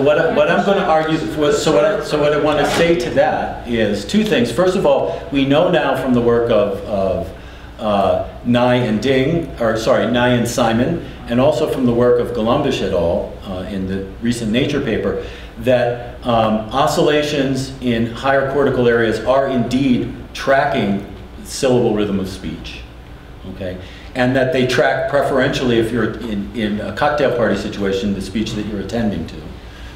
what I'm going to argue, what I want to say to that is two things. First of all, we know now from the work of Nye and Simon, and also from the work of Galumbish et al. In the recent Nature paper, that oscillations in higher cortical areas are indeed tracking syllable rhythm of speech. Okay. And that they track preferentially, if you're in a cocktail party situation, the speech that you're attending to.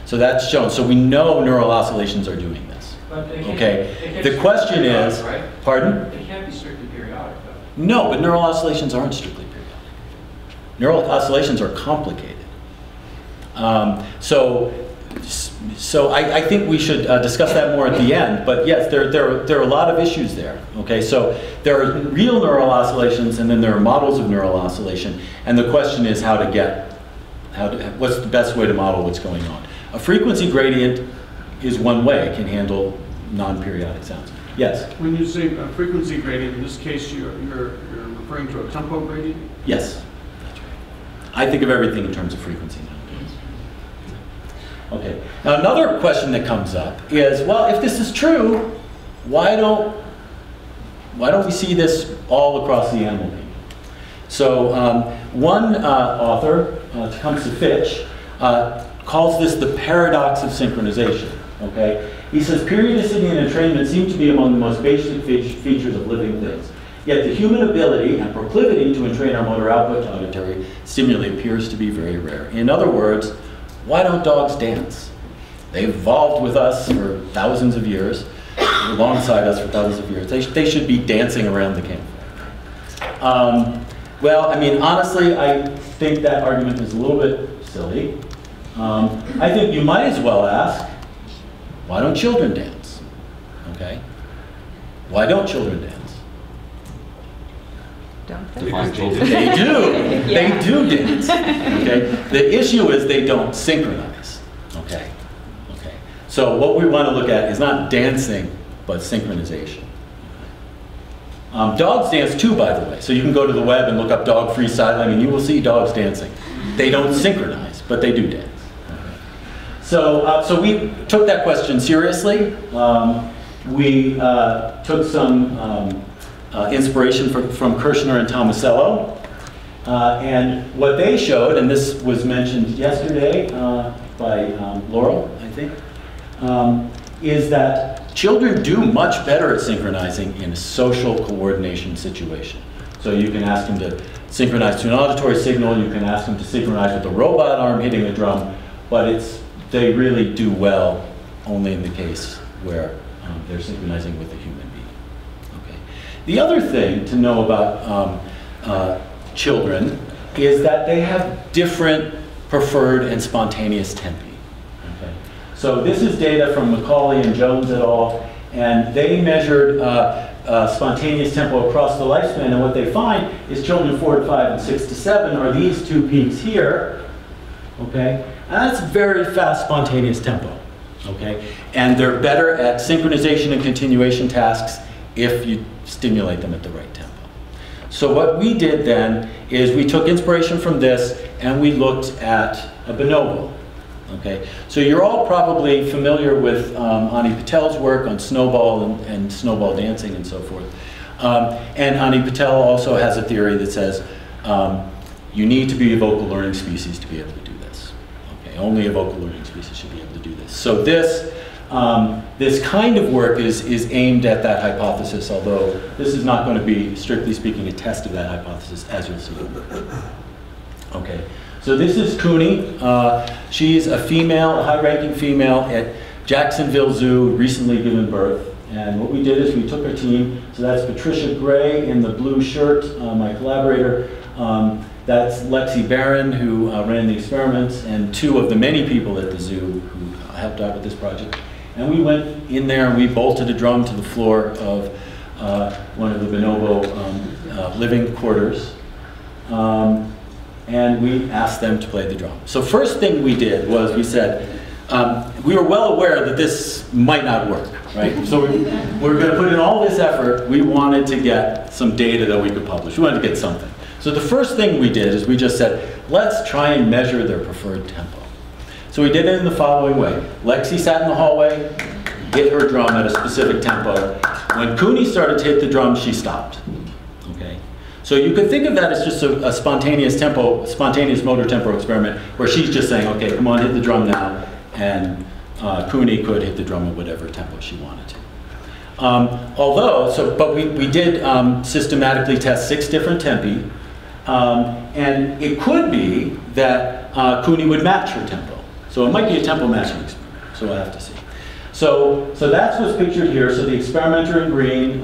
So that's shown. So we know neural oscillations are doing this. But okay. The question is, right? Pardon? It can't be strictly periodic, though. No, but neural oscillations aren't strictly periodic. Neural oscillations are complicated. So I think we should discuss that more at the end. But yes, there are a lot of issues there. Okay, so there are real neural oscillations, and then there are models of neural oscillation. And the question is what's the best way to model what's going on? A frequency gradient is one way; it can handle non-periodic sounds. Yes. When you say a frequency gradient, in this case, you're referring to a tempo gradient. Yes, that's right. I think of everything in terms of frequency nowadays. Okay. Now another question that comes up is, well, if this is true, why don't we see this all across the animal kingdom? So one author, Tecumseh Fitch, calls this the paradox of synchronization. Okay. He says periodicity and entrainment seem to be among the most basic features of living things. Yet the human ability and proclivity to entrain our motor output to auditory stimuli appears to be very rare. In other words, why don't dogs dance? They've evolved with us for thousands of years, alongside us for thousands of years. They should be dancing around the campfire. Well, I mean, honestly, I think that argument is a little bit silly. I think you might as well ask, why don't children dance? Okay? Why don't children dance? Don't They they? do. Yeah. They do dance. Okay? The issue is they don't synchronize. Okay? Okay. So what we want to look at is not dancing, but synchronization. Dogs dance too, by the way. So you can go to the web and look up dog freestyling, and you will see dogs dancing. They don't synchronize, but they do dance. Okay. So we took that question seriously. We took some inspiration from Kirshner and Tomasello. And what they showed, and this was mentioned yesterday by Laurel, I think, is that children do much better at synchronizing in a social coordination situation. So you can ask them to synchronize to an auditory signal, you can ask them to synchronize with a robot arm hitting a drum, but they really do well only in the case where they're synchronizing with a human being. Okay. The other thing to know about children is that they have different preferred and spontaneous tempi. Okay. So this is data from Macaulay and Jones et al., and they measured spontaneous tempo across the lifespan, and what they find is children 4 to 5 and 6 to 7 are these two peaks here, okay? And that's very fast spontaneous tempo, okay? And they're better at synchronization and continuation tasks if you stimulate them at the right tempo. So what we did then is we took inspiration from this and we looked at a bonobo. Okay, so you're all probably familiar with Ani Patel's work on snowball and snowball dancing and so forth. And Ani Patel also has a theory that says you need to be a vocal learning species to be able to do this. Okay, only a vocal learning species should be able to do this. So this kind of work is aimed at that hypothesis, although this is not going to be, strictly speaking, a test of that hypothesis, as you'll see. Okay. So this is Cooney. She's a female, a high-ranking female at Jacksonville Zoo, recently given birth. And what we did is we took our team, so that's Patricia Gray in the blue shirt, my collaborator. That's Lexi Barron, who ran the experiments, and two of the many people at the zoo who helped out with this project. And we went in there and we bolted a drum to the floor of one of the bonobo living quarters. And we asked them to play the drum. So first thing we did was we said, we were well aware that this might not work, right? So we're going to put in all this effort. We wanted to get some data that we could publish. We wanted to get something. So the first thing we did is we just said, let's try and measure their preferred tempo. So we did it in the following way. Lexi sat in the hallway, hit her drum at a specific tempo. When Cooney started to hit the drum, she stopped. So you could think of that as just a spontaneous motor tempo experiment where she's just saying, okay, come on, hit the drum now, and Cooney could hit the drum at whatever tempo she wanted to. But we did systematically test 6 different tempi, and it could be that Cooney would match her tempo. So it might be a tempo matching experiment, so we'll have to see. So that's what's pictured here. So the experimenter in green,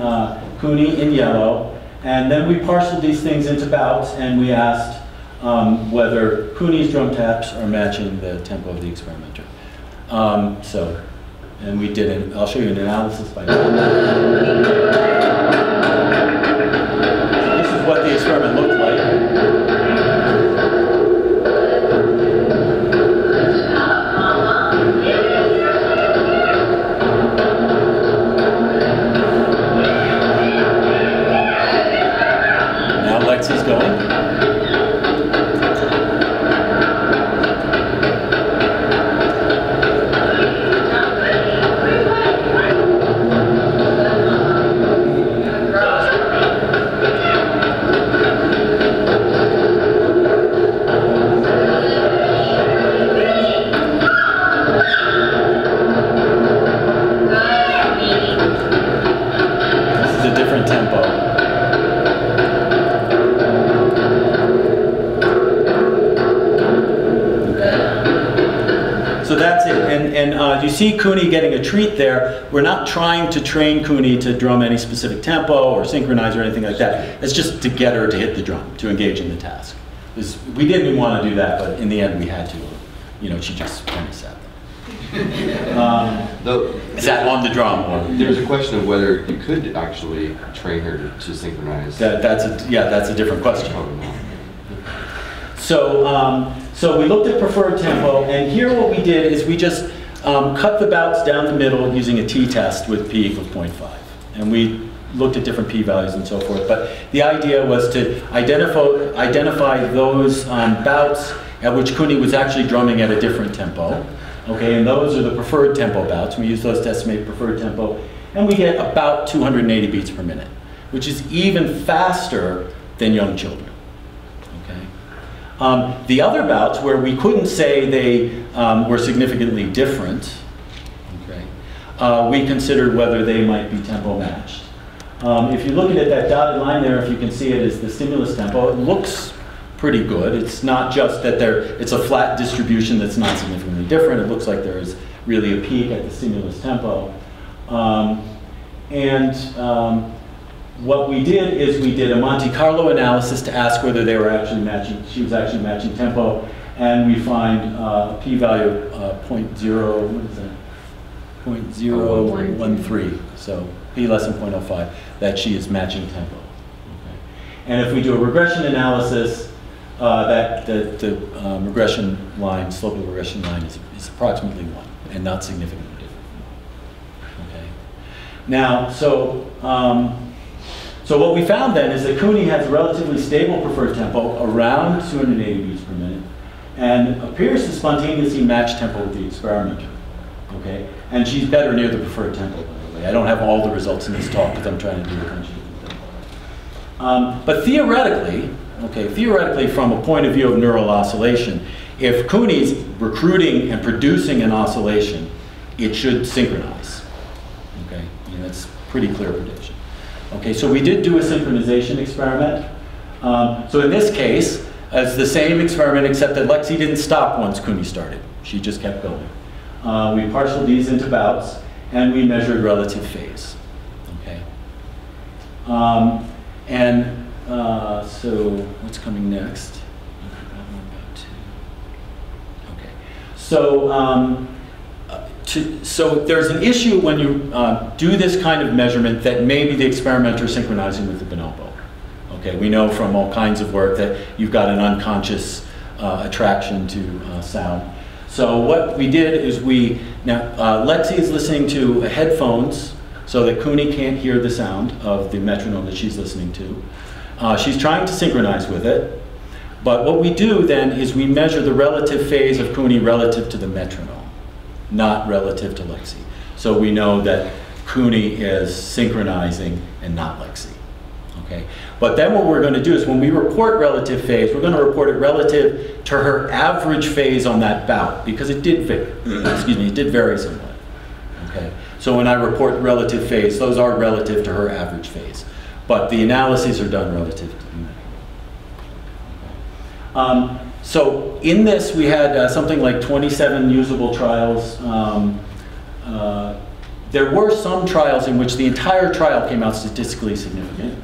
Cooney in yellow. And then we parceled these things into bouts, and we asked whether Cooney's drum taps are matching the tempo of the experimenter. And we did I'll show you an analysis by now. This is what the experiment looked like. Lexi's going. This is a different tempo. So that's it, and you see Cooney getting a treat there. We're not trying to train Cooney to drum any specific tempo or synchronize or anything like that. It's just to get her to hit the drum, to engage in the task. We didn't even want to do that, but in the end we had to you know, she just kind of sat there. Sat on the drum. Or, there's a question of whether you could actually train her to synchronize. That's a different question. Probably not. So we looked at preferred tempo, and here what we did is we just cut the bouts down the middle using a t-test with p equals 0.5. And we looked at different p-values and so forth. But the idea was to identify those bouts at which Cooney was actually drumming at a different tempo. Okay, and those are the preferred tempo bouts. We use those to estimate preferred tempo. And we get about 280 beats per minute, which is even faster than young children. The other bouts where we couldn't say they were significantly different, okay, we considered whether they might be tempo matched. If you look at that dotted line there, if you can see it as the stimulus tempo, it looks pretty good. It's not just that it's a flat distribution that's not significantly different. It looks like there is really a peak at the stimulus tempo. What we did is we did a Monte Carlo analysis to ask whether they were actually matching, she was actually matching tempo, and we find a p-value of 0.0, what is that? 0.013, so p less than 0.05, that she is matching tempo. Okay. And if we do a regression analysis, the regression line, slope of the regression line is approximately 1, and not significantly different. Okay. Now, so what we found then is that Cooney has a relatively stable preferred tempo, around 280 beats per minute, and appears to spontaneously match tempo with the experimenter. Okay? And she's better near the preferred tempo, by the way. I don't have all the results in this talk because I'm trying to do a bunch of different things. But theoretically, from a point of view of neural oscillation, if Cooney's recruiting and producing an oscillation, it should synchronize. Okay? And that's a pretty clear prediction. Okay, so we did do a synchronization experiment. So in this case, it's the same experiment except that Lexi didn't stop once Cooney started. She just kept going. We parceled these into bouts, and we measured relative phase. Okay. So what's coming next? Okay. So there's an issue when you do this kind of measurement that maybe the experimenter is synchronizing with the bonobo. Okay, we know from all kinds of work that you've got an unconscious attraction to sound. So what we did is Lexi is listening to headphones so that Cooney can't hear the sound of the metronome that she's listening to. She's trying to synchronize with it, but what we do then is we measure the relative phase of Cooney relative to the metronome, not relative to Lexi. So we know that Cooney is synchronizing and not Lexi. Okay. But then what we're going to do is when we report relative phase, we're going to report it relative to her average phase on that bout, because it did vary, it did vary somewhat. Okay. So when I report relative phase, those are relative to her average phase. But the analyses are done relative to the so in this, we had something like 27 usable trials. There were some trials in which the entire trial came out statistically significant.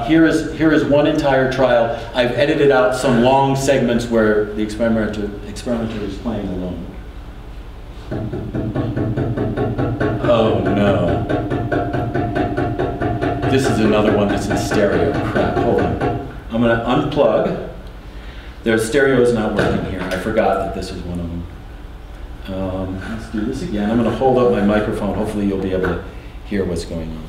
Here is one entire trial. I've edited out some long segments where the experimenter is playing alone. Oh no. This is another one that's in stereo. Crap, hold on. I'm going to unplug. Their stereo is not working here. I forgot that this was one of them. Let's do this again. I'm going to hold up my microphone. Hopefully you'll be able to hear what's going on.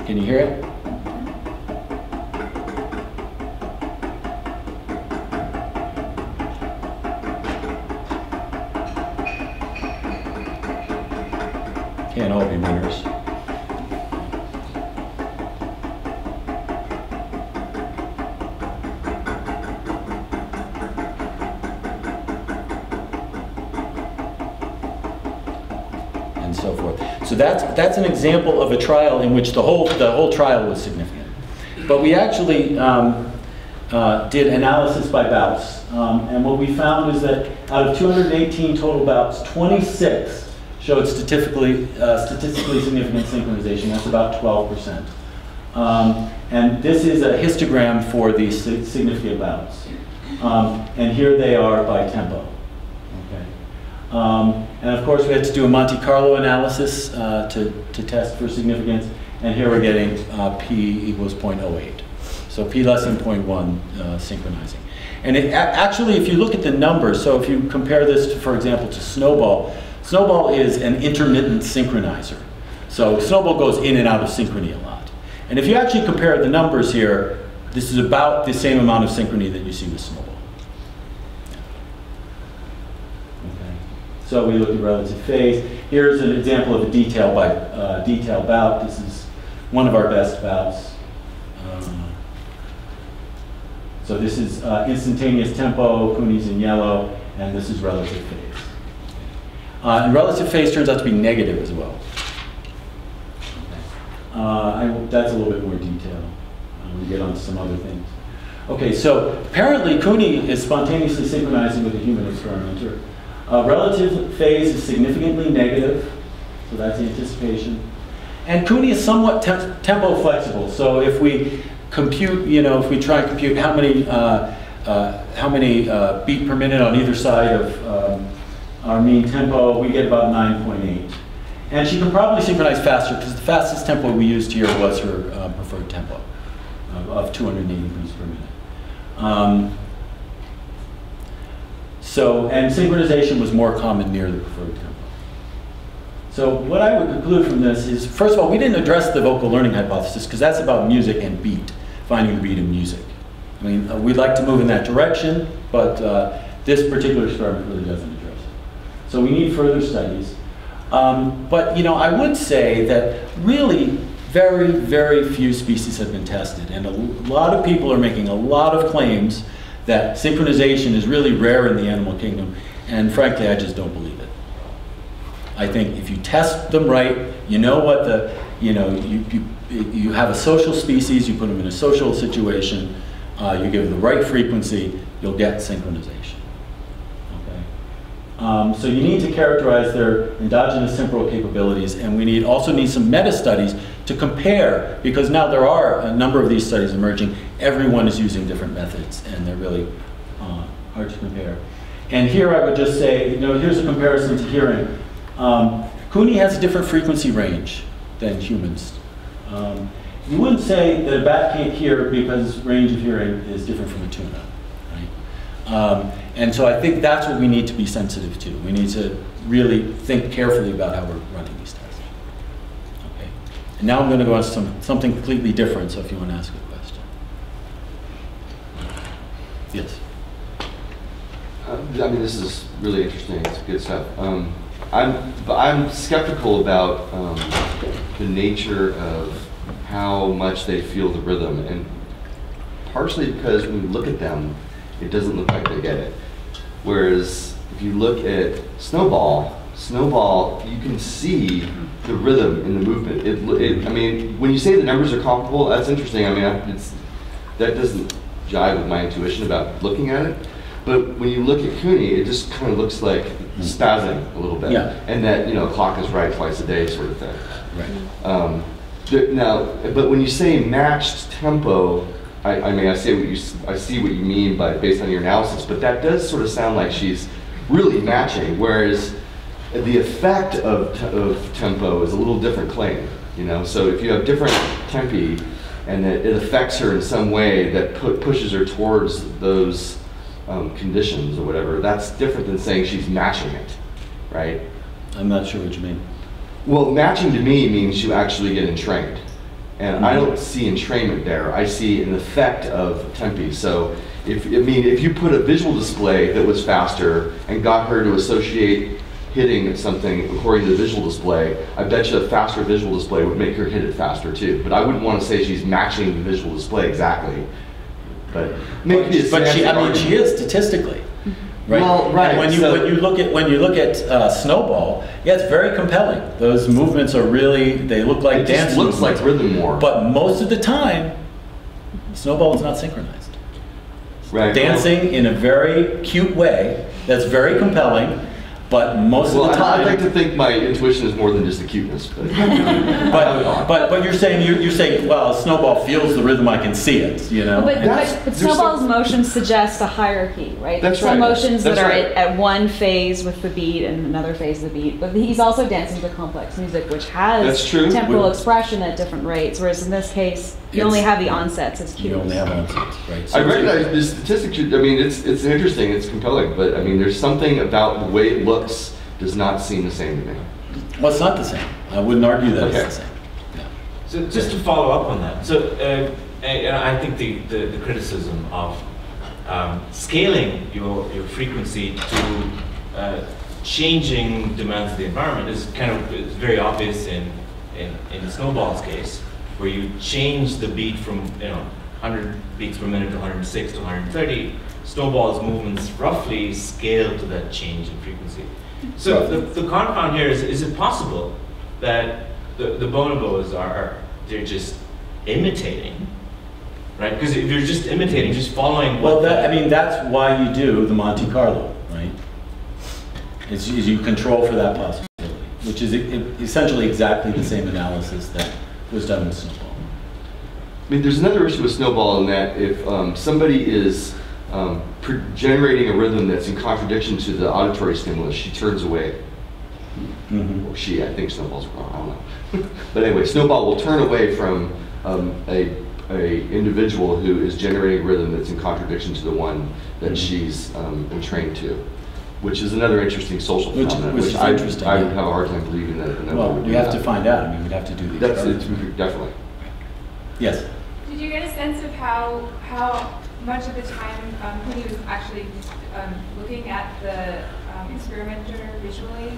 Can you hear it? Can't all be winners. And so forth. So that's an example of a trial in which the whole trial was significant. But we actually did analysis by bouts, and what we found is that out of 218 total bouts, 26 showed statistically significant synchronization. That's about 12%. And this is a histogram for the significant bouts. And here they are by tempo. Okay. And of course, we had to do a Monte Carlo analysis to test for significance. And here we're getting p equals 0.08. So p less than 0.1 synchronizing. And actually, if you look at the numbers, so if you compare this, for example, to Snowball, Snowball is an intermittent synchronizer. So Snowball goes in and out of synchrony a lot. And if you actually compare the numbers here, this is about the same amount of synchrony that you see with Snowball. Okay. So we look at relative phase. Here's an example of a detail bout. This is one of our best bouts. So this is instantaneous tempo, Cooney's in yellow, and this is relative phase. And relative phase turns out to be negative as well. That's a little bit more detail. We'll get on to some other things. Okay, so apparently Cooney is spontaneously synchronizing with a human experimenter. Relative phase is significantly negative, so that's anticipation. And Cooney is somewhat tempo flexible, so if we compute, if we try and compute how many beat per minute on either side of our mean tempo, we get about 9.8. And she can probably synchronize faster because the fastest tempo we used here was her preferred tempo of 280 beats per minute. And synchronization was more common near the preferred tempo. So what I would conclude from this is, first of all, we didn't address the vocal learning hypothesis because that's about music and beat, finding the beat in music. I mean, we'd like to move in that direction, but this particular experiment really doesn't address it. So we need further studies. But I would say that really very, very few species have been tested, and a lot of people are making a lot of claims that synchronization is really rare in the animal kingdom, and frankly, I just don't believe it. I think if you test them right, you have a social species, you put them in a social situation, you give them the right frequency, you'll get synchronization. Okay? So you need to characterize their endogenous temporal capabilities, and we also need some meta-studies to compare, because now there are a number of these studies emerging. Everyone is using different methods, and they're really hard to compare. And here I would just say, here's a comparison to hearing. Cooney has a different frequency range than humans. You wouldn't say that a bat can't hear because range of hearing is different from a tuna, right? And so I think that's what we need to be sensitive to. We need to really think carefully about how we're running these tests. Okay. And now I'm going to go on to something completely different, so if you want to ask a question. Yes? This is really interesting. It's good stuff. I'm skeptical about the nature of how much they feel the rhythm, and partially because when you look at them, it doesn't look like they get it. Whereas if you look at Snowball, you can see the rhythm in the movement. When you say the numbers are comparable, that's interesting. That doesn't jive with my intuition about looking at it. But when you look at Cooney, it just kind of looks like spazzing a little bit, and that clock is right twice a day sort of thing. Right. But when you say matched tempo, I see what you mean based on your analysis, but that does sort of sound like she's really matching, whereas the effect of tempo is a little different claim. So if you have different tempi, and that it affects her in some way that pushes her towards those conditions or whatever, that's different than saying she's matching it, right? I'm not sure what you mean. Well, matching to me means you actually get entrained. And I don't see entrainment there. I see an effect of tempi. So if you put a visual display that was faster and got her to associate hitting something according to the visual display, I bet you a faster visual display would make her hit it faster too. But I wouldn't want to say she's matching the visual display exactly. But she is statistically, right? Well, right. And when you look at Snowball, it's very compelling. Those movements are they look like dance. It just looks like rhythm more. But most of the time, Snowball is not synchronized. Right. Dancing in a very cute way that's very compelling. But most Well, of the time, I'd like to think my intuition is more than just the cuteness, but but you're saying, well, Snowball feels the rhythm, I can see it, you know? But Snowball's motions suggest a hierarchy, right? That's Some right. motions That's that are right. at one phase with the beat and another phase of the beat. But he's also dancing to complex music, which has That's true. temporal expression at different rates, whereas in this case, you only have the onsets as cues. You only have onsets, right? I recognize the statistics. I mean, it's interesting, it's compelling, but I mean, there's something about the way it looks does not seem the same to me. Well, it's not the same. I wouldn't argue that Okay. it's the same. Yeah. So just to follow up on that, so and I think the criticism of scaling your frequency to changing demands of the environment is it's very obvious in Snowball's case, where you change the beat from 100 beats per minute to 106 to 130. Snowball's movements roughly scale to that change in frequency. So the confound here is it possible that the bonobos they're just imitating, right? Because if you're just imitating, just following what... Well, that's why you do the Monte Carlo, right? Is you control for that possibility, which is essentially exactly the same analysis that was done with Snowball. I mean, there's another issue with Snowball in that if somebody is generating a rhythm that's in contradiction to the auditory stimulus, she turns away. Mm-hmm. Or she, I think Snowball's wrong, I don't know. But anyway, Snowball will turn away from a individual who is generating a rhythm that's in contradiction to the one that she's been trained to, which is another interesting social phenomenon, which is interesting. I would have a hard time believing that. Well, we have to find out. I mean, we'd have to do the experiment. Definitely. Yes. Did you get a sense of how much of the time when he was actually looking at the experimenter visually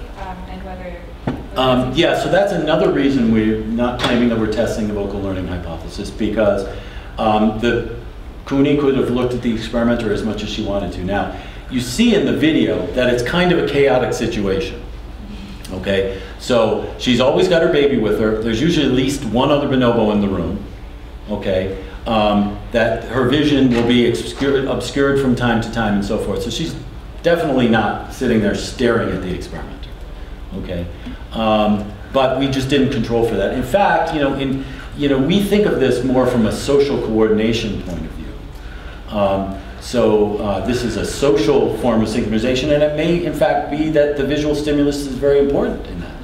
and whether... Yeah, so that's another reason we're not claiming that we're testing the vocal learning hypothesis, because the Cooney could have looked at the experimenter as much as she wanted to. Now, you see in the video that it's kind of a chaotic situation. Okay, so she's always got her baby with her. There's usually at least one other bonobo in the room. Okay, that her vision will be obscured from time to time and so forth. So she's definitely not sitting there staring at the experimenter. Okay, but we just didn't control for that. In fact, we think of this more from a social coordination point of view. So this is a social form of synchronization, and it may, in fact, be that the visual stimulus is very important in that.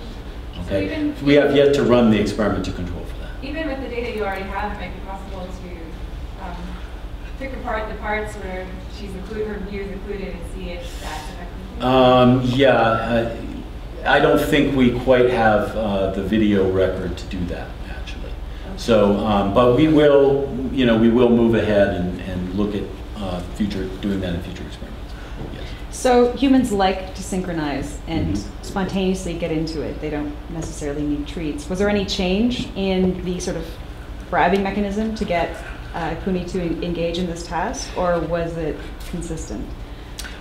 Okay, so we have yet to run the experiment to control for that. Even with the data you already have, it might be possible to pick apart the parts where she's her view is included and see if that's effective. Yeah, I don't think we quite have the video record to do that, actually. Okay. So, but we will, we will move ahead and look at doing that in future experiments. Yes. So humans like to synchronize and spontaneously get into it. They don't necessarily need treats. Was there any change in the sort of bribing mechanism to get Cooney to engage in this task, or was it consistent?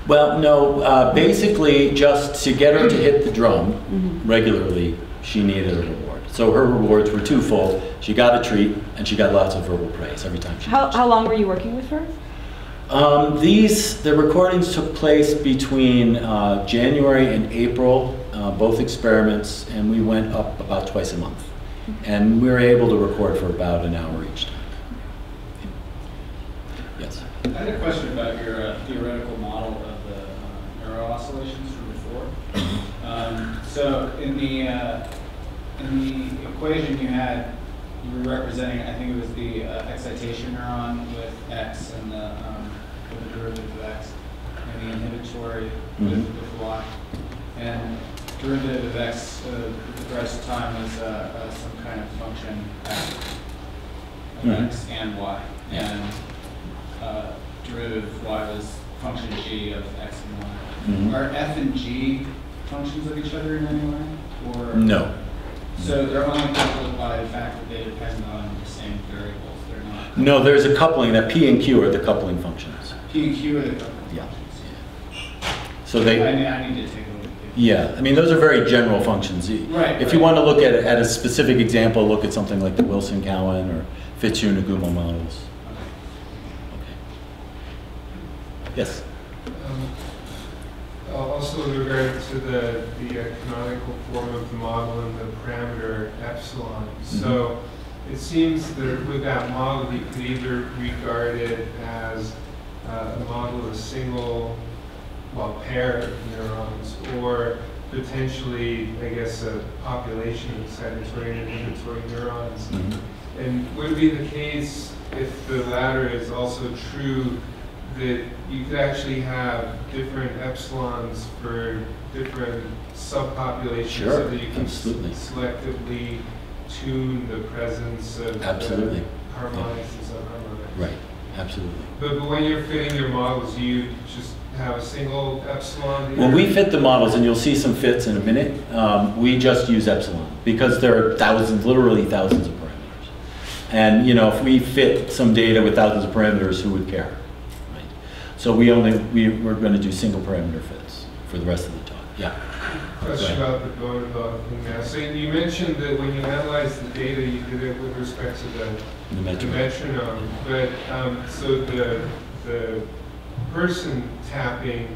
Well, no, basically just to get her to hit the drum regularly, she needed a reward. So her rewards were twofold. She got a treat, and she got lots of verbal praise every time she How long were you working with her? The recordings took place between January and April, both experiments, and we went up about twice a month. And we were able to record for about an hour each time. Yes? I had a question about your theoretical model of the neuro oscillations from before. So in the equation you had, you were representing, I think it was the excitation neuron with X and the derivative of X, and the inhibitory with Y. And derivative of X, the rest of time is some kind of function of X and Y. And derivative of Y was function G of X and Y. Are F and G functions of each other in any way? Or No. So they're only coupled by the fact that they depend on the same variables. They're not. No, there's a coupling. That P and Q are the coupling functions. P and Q are the coupling Yeah. functions. So they. I need to take a look at it. Yeah, I mean those are very general functions. Right. If you want to look at a specific example, look at something like the Wilson-Cowan or Fitzhugh-Nagumo models. Okay. Yes. also with regard to the canonical form of the model and the parameter epsilon. So it seems that with that model, you could either regard it as a model of single, well, pair of neurons, or potentially, I guess, a population of excitatory and inhibitory neurons. And would it be the case, if the latter is also true, that you could actually have different epsilons for different subpopulations, so that you can selectively tune the presence of harmonics and subharmonics? Right, absolutely. But when you're fitting your models, you just have a single epsilon? When we fit the models, and you'll see some fits in a minute, we just use epsilon because there are thousands, literally thousands of parameters. And if we fit some data with thousands of parameters, who would care? Right? So we're going to do single parameter fits for the rest of the talk. Yeah. Question about the Bonobo thing now. So you mentioned that when you analyzed the data, you did it with respect to the metronome. But so the person tapping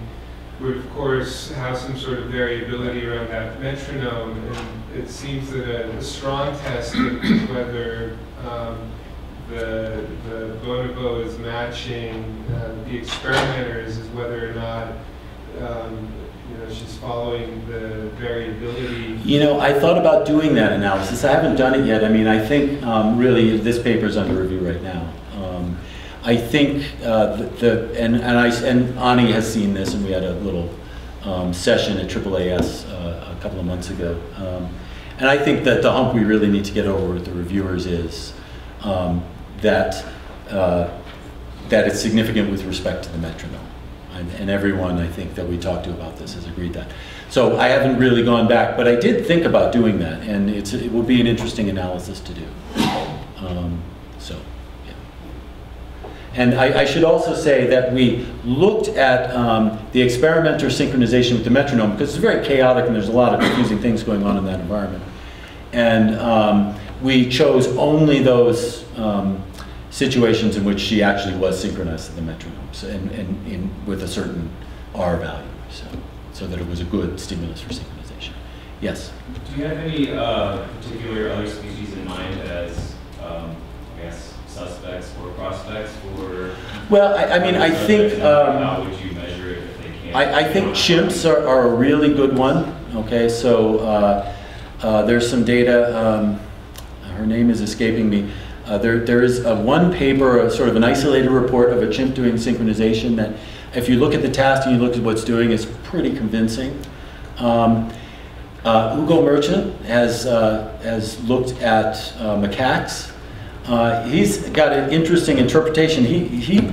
would, of course, have some sort of variability around that metronome, and it seems that a strong test of whether the bonobo is matching the experimenters is whether or not she's following the variability. I thought about doing that analysis. I haven't done it yet. I mean, I think really this paper is under review right now. I think and Ani has seen this, and we had a little session at AAAS a couple of months ago. And I think that the hump we really need to get over with the reviewers is that it's significant with respect to the metronome. And everyone, I think, that we talked to about this has agreed that. So I haven't really gone back, but I did think about doing that, and it will be an interesting analysis to do. And I should also say that we looked at the experimenter synchronization with the metronome, because it's very chaotic and there's a lot of confusing things going on in that environment. And we chose only those situations in which she actually was synchronized to the metronome, and with a certain R value, so that it was a good stimulus for synchronization. Yes? Do you have any particular other species in mind as, I guess, suspects or prospects for? Well, I mean, I think how would you measure it if they can't? I think chimps are a really good one. Okay, so there's some data. Her name is escaping me. There is one paper, sort of an isolated report of a chimp doing synchronization that, if you look at the task and you look at what's doing, it's pretty convincing. UC Merced has looked at macaques. He's got an interesting interpretation.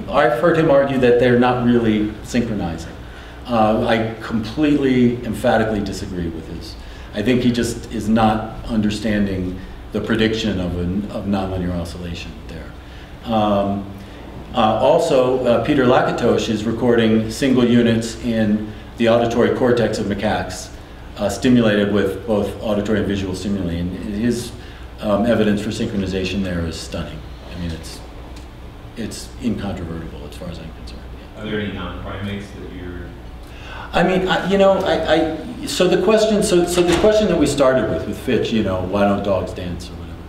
I've heard him argue that they're not really synchronizing. I completely, emphatically disagree with his. I think he just is not understanding the prediction of nonlinear oscillation there. Also, Peter Lakatosh is recording single units in the auditory cortex of macaques, stimulated with both auditory and visual stimuli. And his evidence for synchronization there is stunning. I mean, it's incontrovertible as far as I'm concerned. Yeah. Are there any non-primates that you're? I mean, so the question that we started with Fitch, why don't dogs dance or whatever,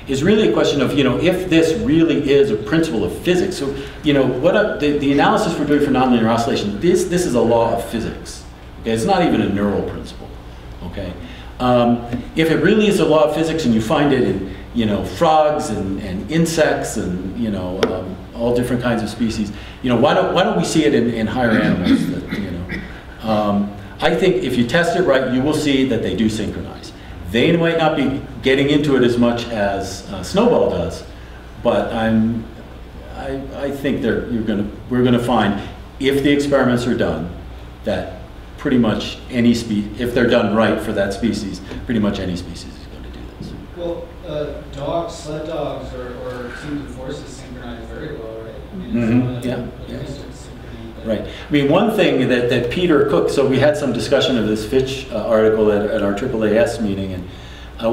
is really a question of, if this really is a principle of physics. So, the analysis we're doing for nonlinear oscillation, this is a law of physics. Okay, it's not even a neural principle. Okay, if it really is a law of physics and you find it in, frogs and insects and all different kinds of species, why don't we see it in higher animals? I think if you test it right, you will see that they do synchronize. They might not be getting into it as much as Snowball does, but I think we're going to find, if the experiments are done, that pretty much any if they're done right for that species, pretty much any species is going to do this. Well, sled dogs or teams of horses synchronize very well, right? I mean, yeah. Right. I mean, one thing that Peter Cook, so we had some discussion of this Fitch article at our AAAS meeting, and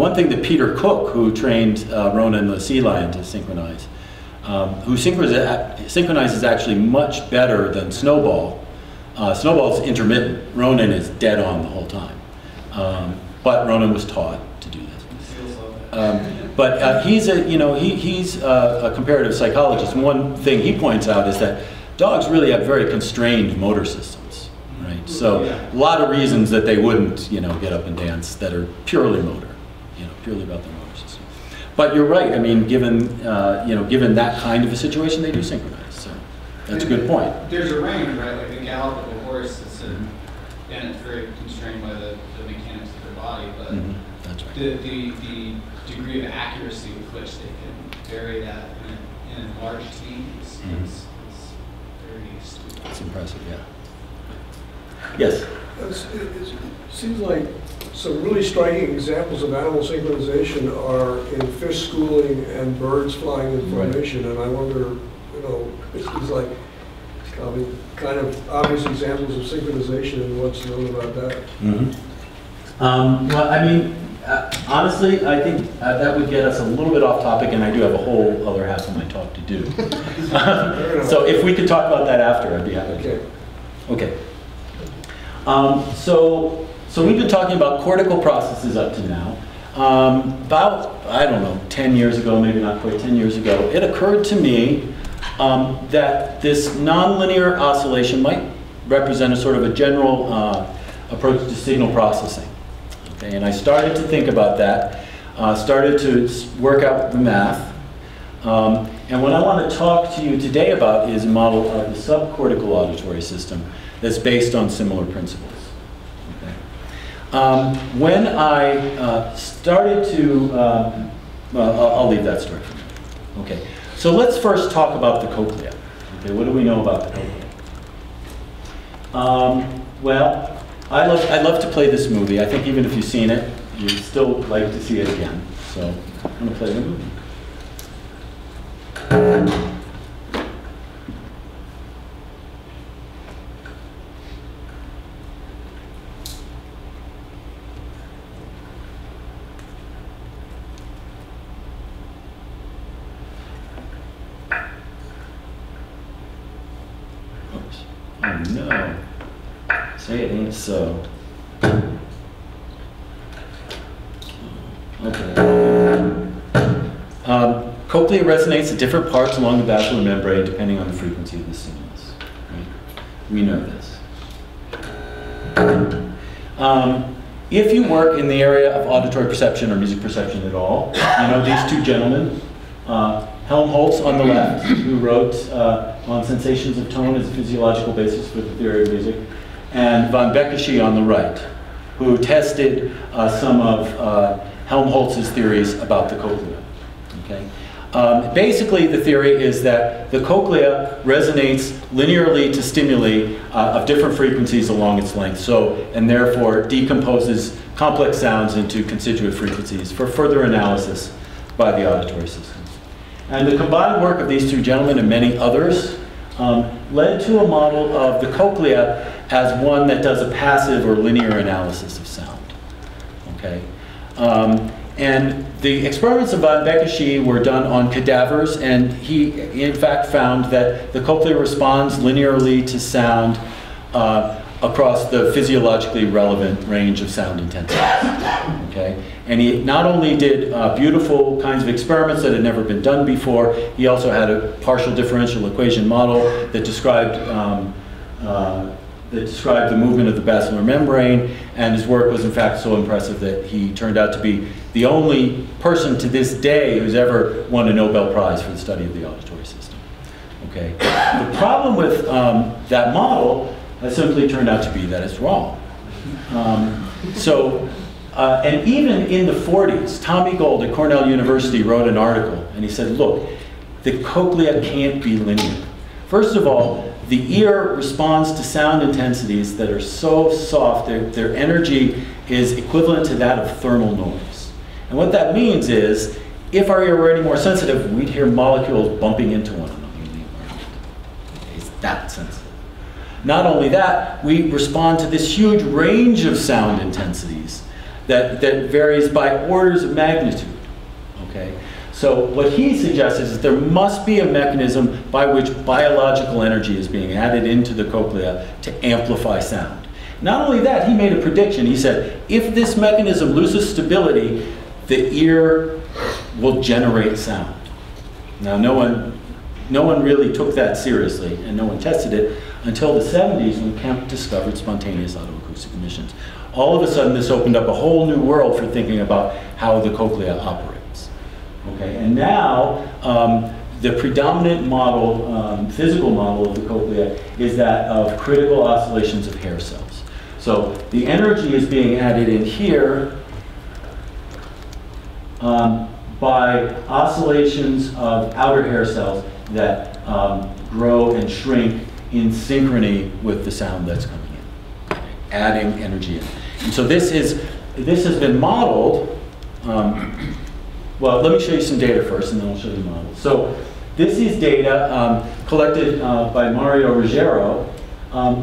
one thing that Peter Cook, who trained Ronan the sea lion to synchronize, who synchronizes actually much better than Snowball, Snowball's intermittent. Ronan is dead on the whole time. But Ronan was taught to do this. But he's a comparative psychologist. And one thing he points out is that dogs really have very constrained motor systems, right? So a lot of reasons that they wouldn't, get up and dance that are purely motor, purely about the motor system. But you're right. I mean, given that kind of a situation, they do synchronize. So that's a good point. There's a range, right? Like a gallop of a horse, and it's very constrained by the mechanics of their body. But that's right. The degree of accuracy with which they can vary that in a large team is very astute. It's impressive, yeah. Yes? It seems like some really striking examples of animal synchronization are in fish schooling and birds flying in formation, and I wonder, it's like kind of obvious examples of synchronization and what's known about that. Well, I mean, honestly, I think that would get us a little bit off topic, and I do have a whole other half of my talk to do. So if we could talk about that after, I'd be happy to. Okay. So we've been talking about cortical processes up to now. About, 10 years ago, maybe not quite 10 years ago, it occurred to me that this nonlinear oscillation might represent a sort of a general approach to signal processing. Okay, and I started to think about that, started to work out the math. And what I want to talk to you today about is a model of the subcortical auditory system that's based on similar principles. Okay. When I started to, I'll leave that story for now. Okay, so let's first talk about the cochlea. Okay, what do we know about the cochlea? Well, I love to play this movie. I think even if you've seen it, you'd still like to see it again. So I'm going to play the movie. Oops. Oh no. Say it ain't so. Okay. Cochlea resonates at different parts along the basilar membrane depending on the frequency of the stimulus. Right? We know this. If you work in the area of auditory perception or music perception at all, you know these two gentlemen. Helmholtz on the left, who wrote on sensations of tone as a physiological basis for the theory of music, and von Beckeschi on the right, who tested some of Helmholtz's theories about the cochlea. Okay? Basically, the theory is that the cochlea resonates linearly to stimuli of different frequencies along its length, and therefore decomposes complex sounds into constituent frequencies for further analysis by the auditory system. And the combined work of these two gentlemen and many others led to a model of the cochlea as one that does a passive or linear analysis of sound. Okay? And the experiments of von Beckeschi were done on cadavers, and he in fact found that the cochlea responds linearly to sound across the physiologically relevant range of sound intensity. Okay? And he not only did beautiful kinds of experiments that had never been done before, he also had a partial differential equation model that described the movement of the basilar membrane, and his work was in fact so impressive that he turned out to be the only person to this day who's ever won a Nobel Prize for the study of the auditory system. Okay. The problem with that model simply turned out to be that it's wrong. And even in the 40s, Tommy Gold at Cornell University wrote an article, and he said, look, the cochlea can't be linear. First of all, the ear responds to sound intensities that are so soft, their energy is equivalent to that of thermal noise. And what that means is, if our ear were any more sensitive, we'd hear molecules bumping into one another in the environment. It's that sensitive. Not only that, we respond to this huge range of sound intensities that varies by orders of magnitude. Okay? So what he suggested is that there must be a mechanism by which biological energy is being added into the cochlea to amplify sound. Not only that, he made a prediction. He said, if this mechanism loses stability, the ear will generate sound. Now, no one really took that seriously, and no one tested it until the 70s when Kemp discovered spontaneous autoacoustic emissions. All of a sudden, this opened up a whole new world for thinking about how the cochlea operates. Okay, and now the predominant model, physical model of the cochlea is that of critical oscillations of hair cells. So the energy is being added in here by oscillations of outer hair cells that grow and shrink in synchrony with the sound that's coming in, adding energy in. And so this has been modeled. Well, let me show you some data first, and then I'll show you the model. So this is data collected by Mario Ruggiero,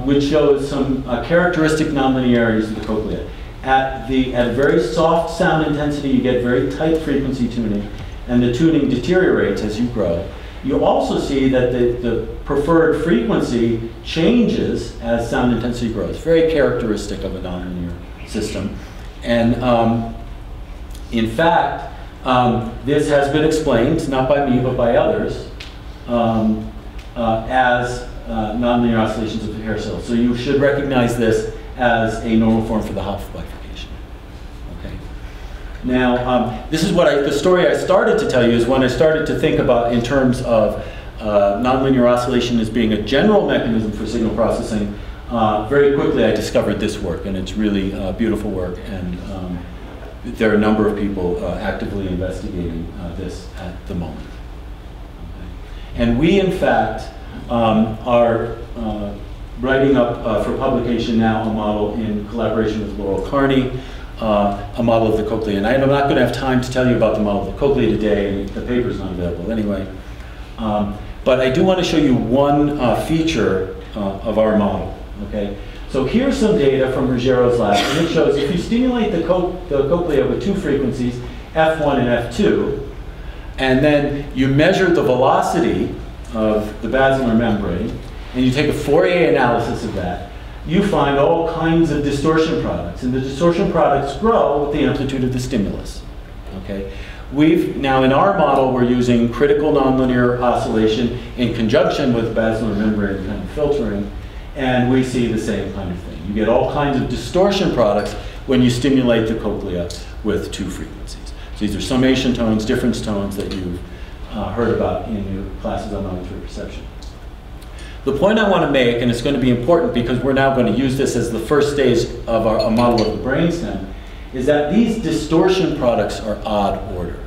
which shows some characteristic nonlinearities of the cochlea. At a very soft sound intensity, you get very tight frequency tuning, and the tuning deteriorates as you grow. You also see that the preferred frequency changes as sound intensity grows. Very characteristic of a nonlinear system. And in fact, this has been explained, not by me, but by others, as nonlinear oscillations of the hair cells. So you should recognize this as a normal form for the Hopf bifurcation. Okay. Now, this is the story I started to tell you is when I started to think about in terms of nonlinear oscillation as being a general mechanism for signal processing. Very quickly, I discovered this work, and it's really beautiful work, and there are a number of people actively investigating this at the moment. Okay. And we, in fact, are writing up for publication now a model in collaboration with Laurel Carney, a model of the cochlea. And I'm not going to have time to tell you about the model of the cochlea today, and the paper's not available anyway. But I do want to show you one feature of our model. Okay. So here's some data from Ruggiero's lab, and it shows if you stimulate the cochlea with two frequencies, F1 and F2, and then you measure the velocity of the basilar membrane, and you take a Fourier analysis of that, you find all kinds of distortion products, and the distortion products grow with the amplitude of the stimulus. Okay. Now in our model, we're using critical nonlinear oscillation in conjunction with basilar membrane kind of filtering, and we see the same kind of thing. You get all kinds of distortion products when you stimulate the cochlea with two frequencies. So these are summation tones, difference tones that you've heard about in your classes on auditory perception. The point I want to make, and it's going to be important because we're now going to use this as the first stage of a model of the brainstem, is that these distortion products are odd order.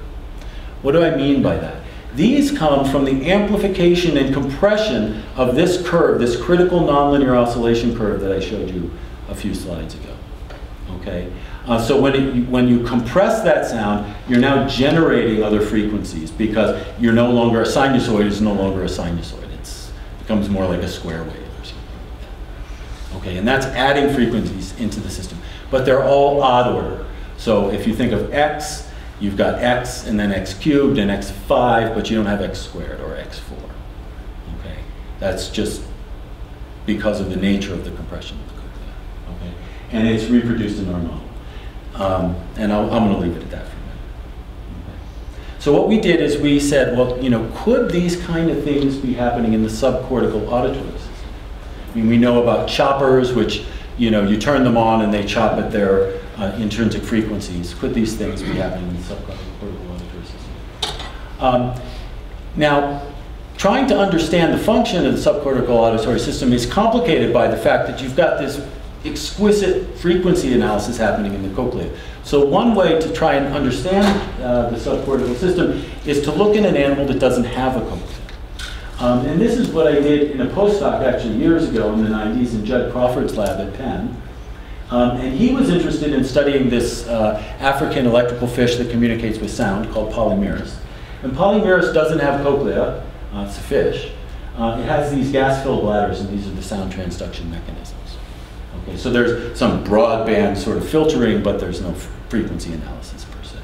What do I mean by that? These come from the amplification and compression of this curve, this critical nonlinear oscillation curve that I showed you a few slides ago. Okay? So when you compress that sound, you're now generating other frequencies because you're no longer, a sinusoid is no longer a sinusoid. It becomes more like a square wave or something like that. Okay, and that's adding frequencies into the system. But they're all odd order. So if you think of X, you've got X and then X cubed and X5, but you don't have X squared or X4. Okay, that's just because of the nature of the compression of the cochlea. Okay, and it's reproduced in our model. And I'm going to leave it at that for a minute. Okay. So what we did is we said, well, could these kind of things be happening in the subcortical auditory system? I mean, we know about choppers, which you turn them on and they chop at their intrinsic frequencies. Could these things be happening in the subcortical auditory system? Now, trying to understand the function of the subcortical auditory system is complicated by the fact that you've got this exquisite frequency analysis happening in the cochlea. So one way to try and understand the subcortical system is to look in an animal that doesn't have a cochlea. And this is what I did in a postdoc actually years ago in the 90s in Judd Crawford's lab at Penn. And he was interested in studying this African electrical fish that communicates with sound called Polymerus. And Polymerus doesn't have cochlea, it's a fish. It has these gas-filled bladders, and these are the sound transduction mechanisms. Okay, so there's some broadband sort of filtering, but there's no frequency analysis per se.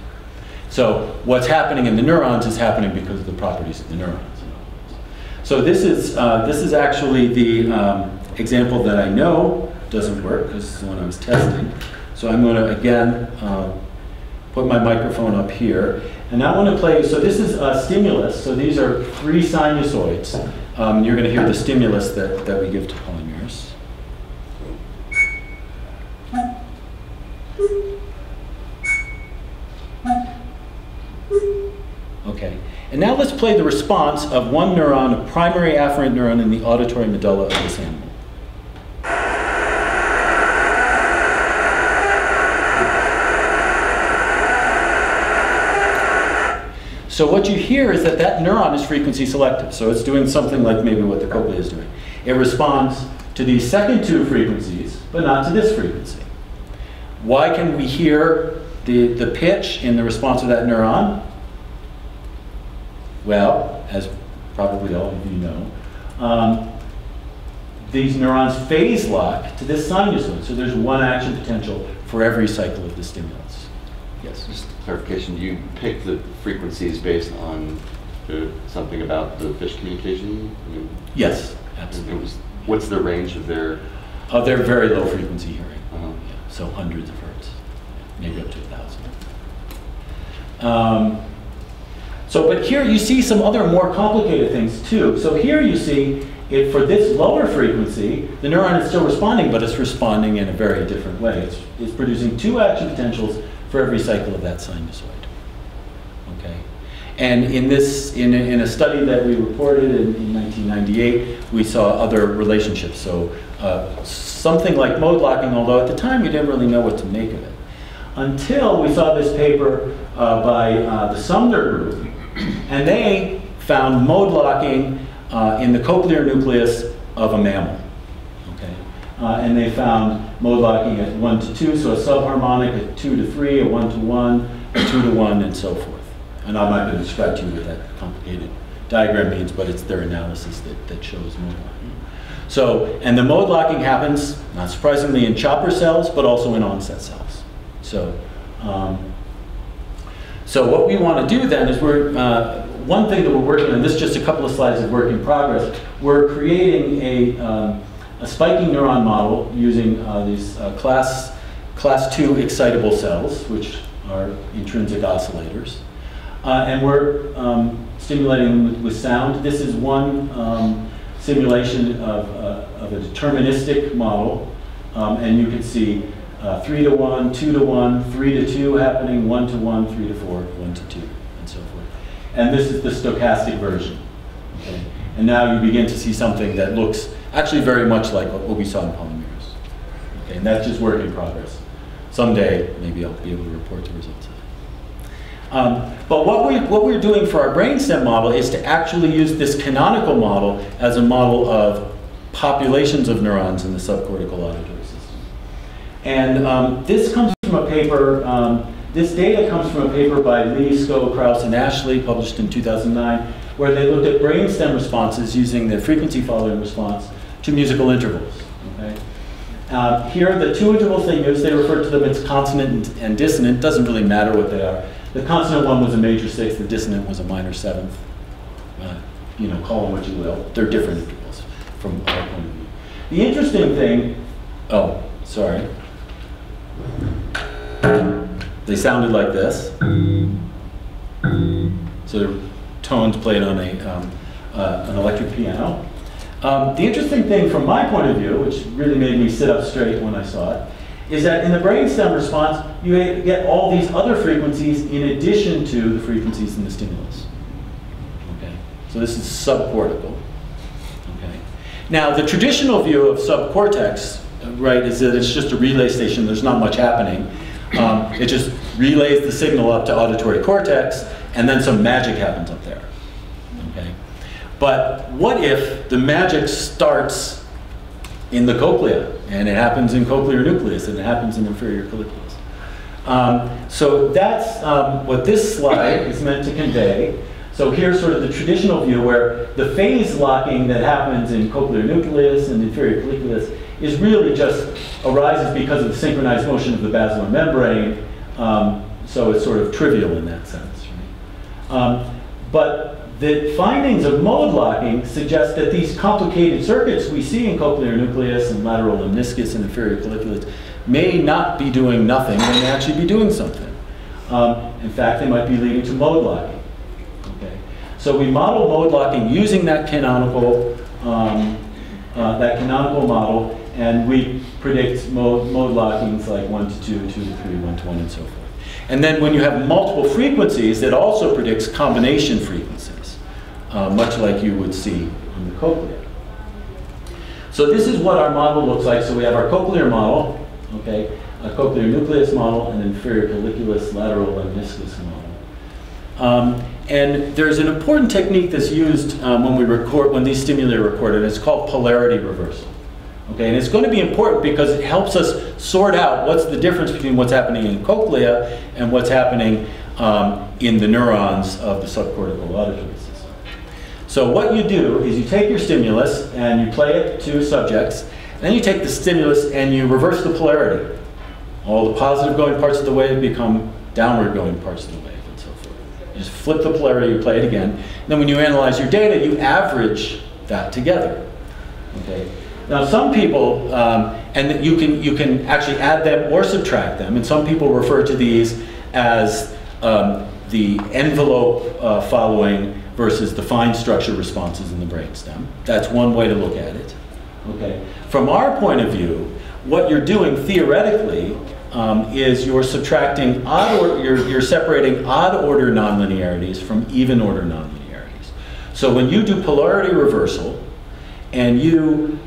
So what's happening in the neurons is happening because of the properties of the neurons. So this is actually the example that I know doesn't work because this is the one I was testing. So I'm going to again put my microphone up here, and I want to play. So this is a stimulus. So these are 3 sinusoids. You're going to hear the stimulus that we give to polymers. Okay, and now let's play the response of one neuron, a primary afferent neuron in the auditory medulla of this animal. So what you hear is that neuron is frequency selective. So it's doing something like maybe what the cochlea is doing. It responds to these second 2 frequencies, but not to this frequency. Why can we hear the pitch in the response of that neuron? Well, as probably all of you know, these neurons phase lock to this sinusoid. So there's one action potential for every cycle of the stimulus. Yes? Just clarification, you pick the frequencies based on something about the fish communication? I mean, yes, absolutely. What's the range of their? They're very low frequency hearing. Uh-huh. Yeah, so hundreds of hertz, maybe up to 1,000. But here you see some other more complicated things too. So here you see it for this lower frequency, the neuron is still responding, but it's responding in a very different way. It's producing 2 action potentials for every cycle of that sinusoid. Okay, and in a study that we reported in 1998, we saw other relationships. So something like mode locking, although at the time we didn't really know what to make of it, until we saw this paper by the Sumner group, and they found mode locking in the cochlear nucleus of a mammal. Okay, and they found mode locking at 1 to 2, so a subharmonic at 2 to 3, a 1 to 1, a 2 to 1, and so forth. And I'm not going to describe to you what that complicated diagram means, but it's their analysis that shows mode locking. So, and the mode locking happens, not surprisingly, in chopper cells, but also in onset cells. So, so what we want to do then is one thing that we're working on, this is just a couple of slides of work in progress, we're creating a spiking neuron model using these class 2 excitable cells, which are intrinsic oscillators. And we're stimulating them with sound. This is one simulation of a deterministic model. And you can see 3 to 1, 2 to 1, 3 to 2 happening, 1 to 1, 3 to 4, 1 to 2, and so forth. And this is the stochastic version. Okay? And now you begin to see something that looks actually very much like what we saw in polymers. Okay? And that's just work in progress. Someday, maybe I'll be able to report the results of it. But what we're doing for our brainstem model is to actually use this canonical model as a model of populations of neurons in the subcortical auditory system. And this comes from a paper, this data comes from a paper by Lee, Sko, Krause, and Ashley, published in 2009, where they looked at brainstem responses using the frequency following response to musical intervals. Okay? Here are the 2 intervals they used. They refer to them as consonant and dissonant. Doesn't really matter what they are. The consonant one was a major 6th, the dissonant was a minor 7th. You know, call them what you will. They're different intervals from our point of view. The interesting thing, oh, sorry. They sounded like this. So the tones played on an electric piano. The interesting thing from my point of view, which really made me sit up straight when I saw it, is that in the brainstem response, you get all these other frequencies in addition to the frequencies in the stimulus. Okay, so this is subcortical. Okay, now the traditional view of subcortex, right, is that it's just a relay station. There's not much happening. It just relays the signal up to auditory cortex, and then some magic happens up there. Okay, but what if the magic starts in the cochlea, and it happens in cochlear nucleus, and it happens in inferior colliculus? So that's what this slide is meant to convey. So here's sort of the traditional view where the phase locking that happens in cochlear nucleus and inferior colliculus is really just arises because of the synchronized motion of the basilar membrane. So it's sort of trivial in that sense. Right? But the findings of mode locking suggest that these complicated circuits we see in cochlear nucleus and lateral lemniscus and inferior colliculus may not be doing nothing, they may actually be doing something. In fact, they might be leading to mode locking. Okay. So we model mode locking using that canonical model, and we predict mode lockings like 1 to 2, 2 to 3, 1 to 1, and so forth. And then when you have multiple frequencies, it also predicts combination frequencies, much like you would see in the cochlea. So this is what our model looks like. So we have our cochlear model, okay, a cochlear nucleus model, and inferior colliculus lateral lemniscus model. And there's an important technique that's used when these stimuli are recorded. It's called polarity reversal. Okay, and it's going to be important because it helps us sort out what's the difference between what's happening in cochlea and what's happening in the neurons of the subcortical auditory system. So what you do is you take your stimulus and you play it to subjects, and then you take the stimulus and you reverse the polarity. All the positive going parts of the wave become downward going parts of the wave, and so forth. You just flip the polarity, you play it again. And then when you analyze your data, you average that together. Okay. Now some people, and you can actually add them or subtract them, and some people refer to these as the envelope following versus the fine structure responses in the brainstem. That's one way to look at it. Okay. From our point of view, what you're doing theoretically is you're subtracting you're separating odd order nonlinearities from even order nonlinearities. So when you do polarity reversal and you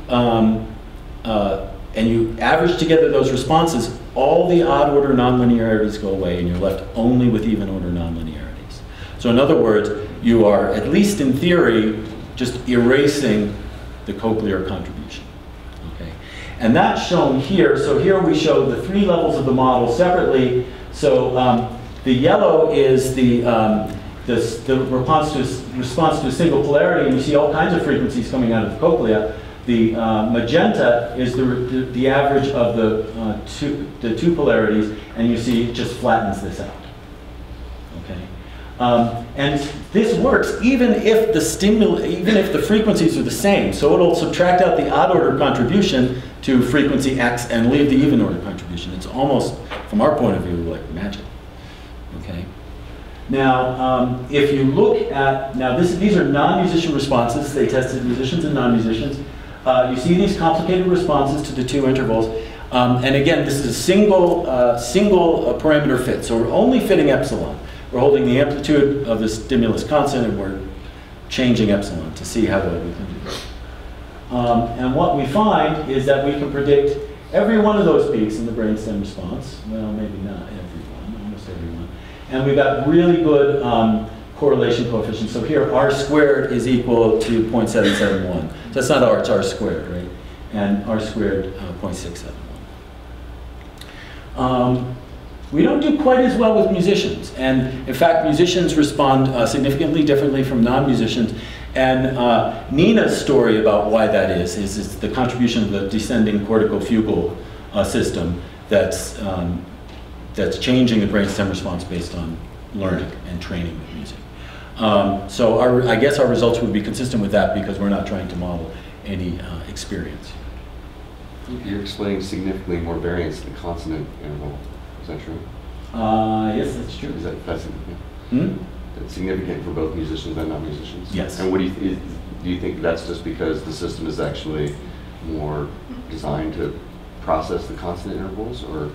average together those responses, all the odd order nonlinearities go away and you're left only with even order nonlinearities. So in other words, you are, at least in theory, just erasing the cochlear contribution. Okay? And that's shown here. So here we show the 3 levels of the model separately. So the yellow is the response to a single polarity, and you see all kinds of frequencies coming out of the cochlea. The magenta is the average of the two polarities, and you see it just flattens this out. Okay, and this works even if the frequencies are the same. So it'll subtract out the odd order contribution to frequency X and leave the even order contribution. It's almost, from our point of view, like magic. Okay. Now, if you look at, these are non-musician responses. They tested musicians and non-musicians. You see these complicated responses to the 2 intervals. And again, this is a single parameter fit. So we're only fitting epsilon. We're holding the amplitude of the stimulus constant, and we're changing epsilon to see how well we can do this. And what we find is that we can predict every one of those peaks in the brainstem response. Well, maybe not everyone, almost everyone. And we've got really good correlation coefficients. So here, R squared is equal to 0.771. So that's not R, it's R squared, right? And R squared, 0.671. We don't do quite as well with musicians. And in fact, musicians respond significantly differently from non-musicians. And Nina's story about why that is it's the contribution of the descending corticofugal system that's changing the brainstem response based on learning and training with music. So I guess our results would be consistent with that because we're not trying to model any experience. You're explaining significantly more variance in the consonant interval. Is that true? Yes, that's true. Is that significant? Hmm? That's significant for both musicians and non-musicians? Yes. And what do you think that's just because the system is actually more designed to process the consonant intervals, or?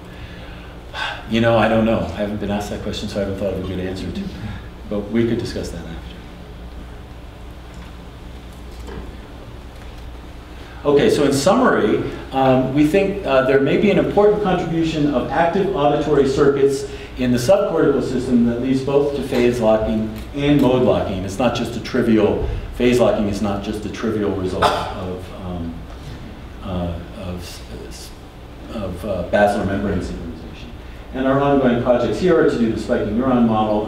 You know, I don't know. I haven't been asked that question, so I haven't thought of a good answer to it. But we could discuss that after. Okay, so in summary, we think there may be an important contribution of active auditory circuits in the subcortical system that leads both to phase locking and mode locking. It's not just a trivial, phase locking is not just a trivial result of basilar membrane synchronization. And our ongoing projects here are to do the spiking neuron model,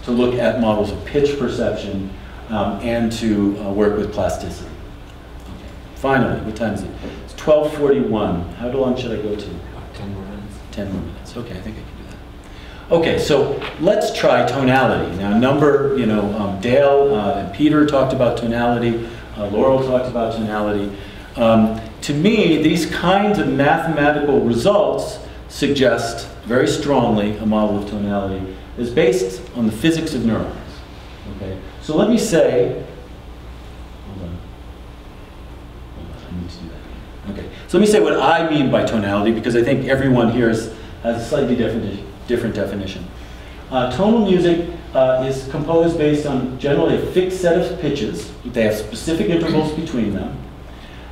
to look at models of pitch perception, and to work with plasticity. Finally, what time is it? It's 12:41. How long should I go to? 10 more minutes. 10 more minutes. Okay, I think I can do that. Okay, so let's try tonality. Now, Dale and Peter talked about tonality. Laurel talked about tonality. To me, these kinds of mathematical results suggest very strongly a model of tonality is based on the physics of neurons. Okay, so let me say, hold on, I need to do that. Okay, so let me say what I mean by tonality, because I think everyone here has a slightly different definition. Tonal music is composed based on generally a fixed set of pitches. They have specific intervals between them.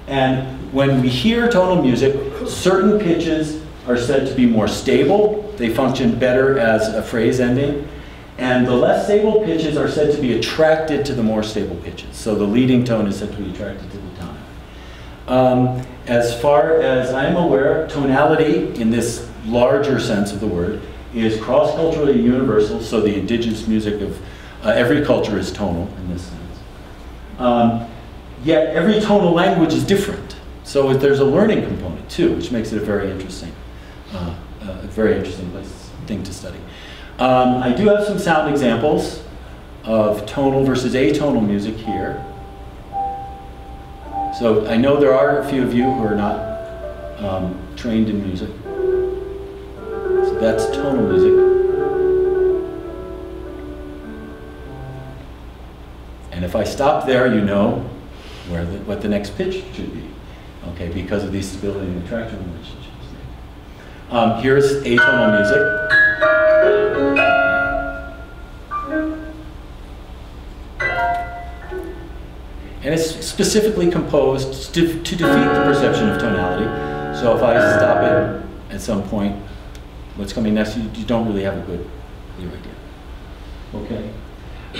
And when we hear tonal music, certain pitches are said to be more stable. They function better as a phrase ending. And the less stable pitches are said to be attracted to the more stable pitches. So the leading tone is said to be attracted to the tonic. As far as I'm aware, tonality, in this larger sense of the word, is cross-culturally universal. So the indigenous music of every culture is tonal in this sense. Yet every tonal language is different. So there's a learning component too, which makes it a very interesting thing to study. I do have some sound examples of tonal versus atonal music here. So I know there are a few of you who are not trained in music. So that's tonal music. And if I stop there, you know what the next pitch should be, okay, because of these stability and attraction relationships. Here's atonal music. And it's specifically composed to defeat the perception of tonality. So if I stop it at some point, what's coming next, you don't really have a good clear idea. Okay.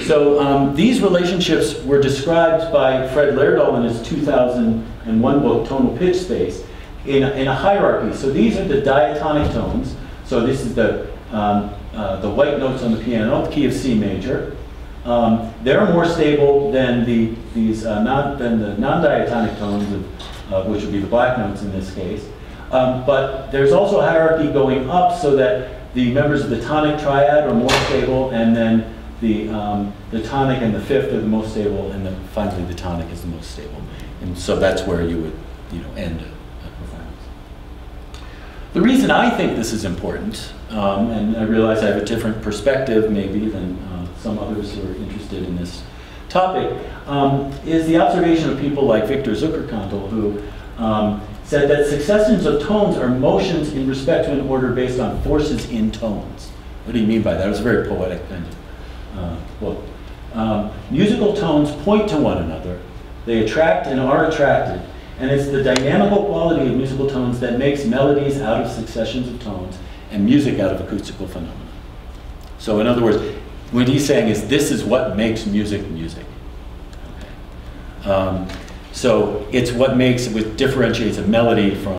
So these relationships were described by Fred Laerdal in his 2001 book, Tonal Pitch Space, in a hierarchy. So these are the diatonic tones. So this is the white notes on the piano, key of C major. They're more stable than the non-diatonic tones, which would be the black notes in this case. But there's also a hierarchy going up so that the members of the tonic triad are more stable, and then the tonic and the fifth are the most stable, and then finally the tonic is the most stable. And so that's where you would end a performance. The reason I think this is important, and I realize I have a different perspective maybe than some others who are interested in this topic, is the observation of people like Victor Zuckerkantel, who said that successions of tones are motions in respect to an order based on forces in tones. What do you mean by that? It was a very poetic kind of book. Musical tones point to one another. They attract and are attracted. And it's the dynamical quality of musical tones that makes melodies out of successions of tones and music out of acoustical phenomena. So in other words, what he's saying is this is what makes music music. Okay. So it's what differentiates a melody from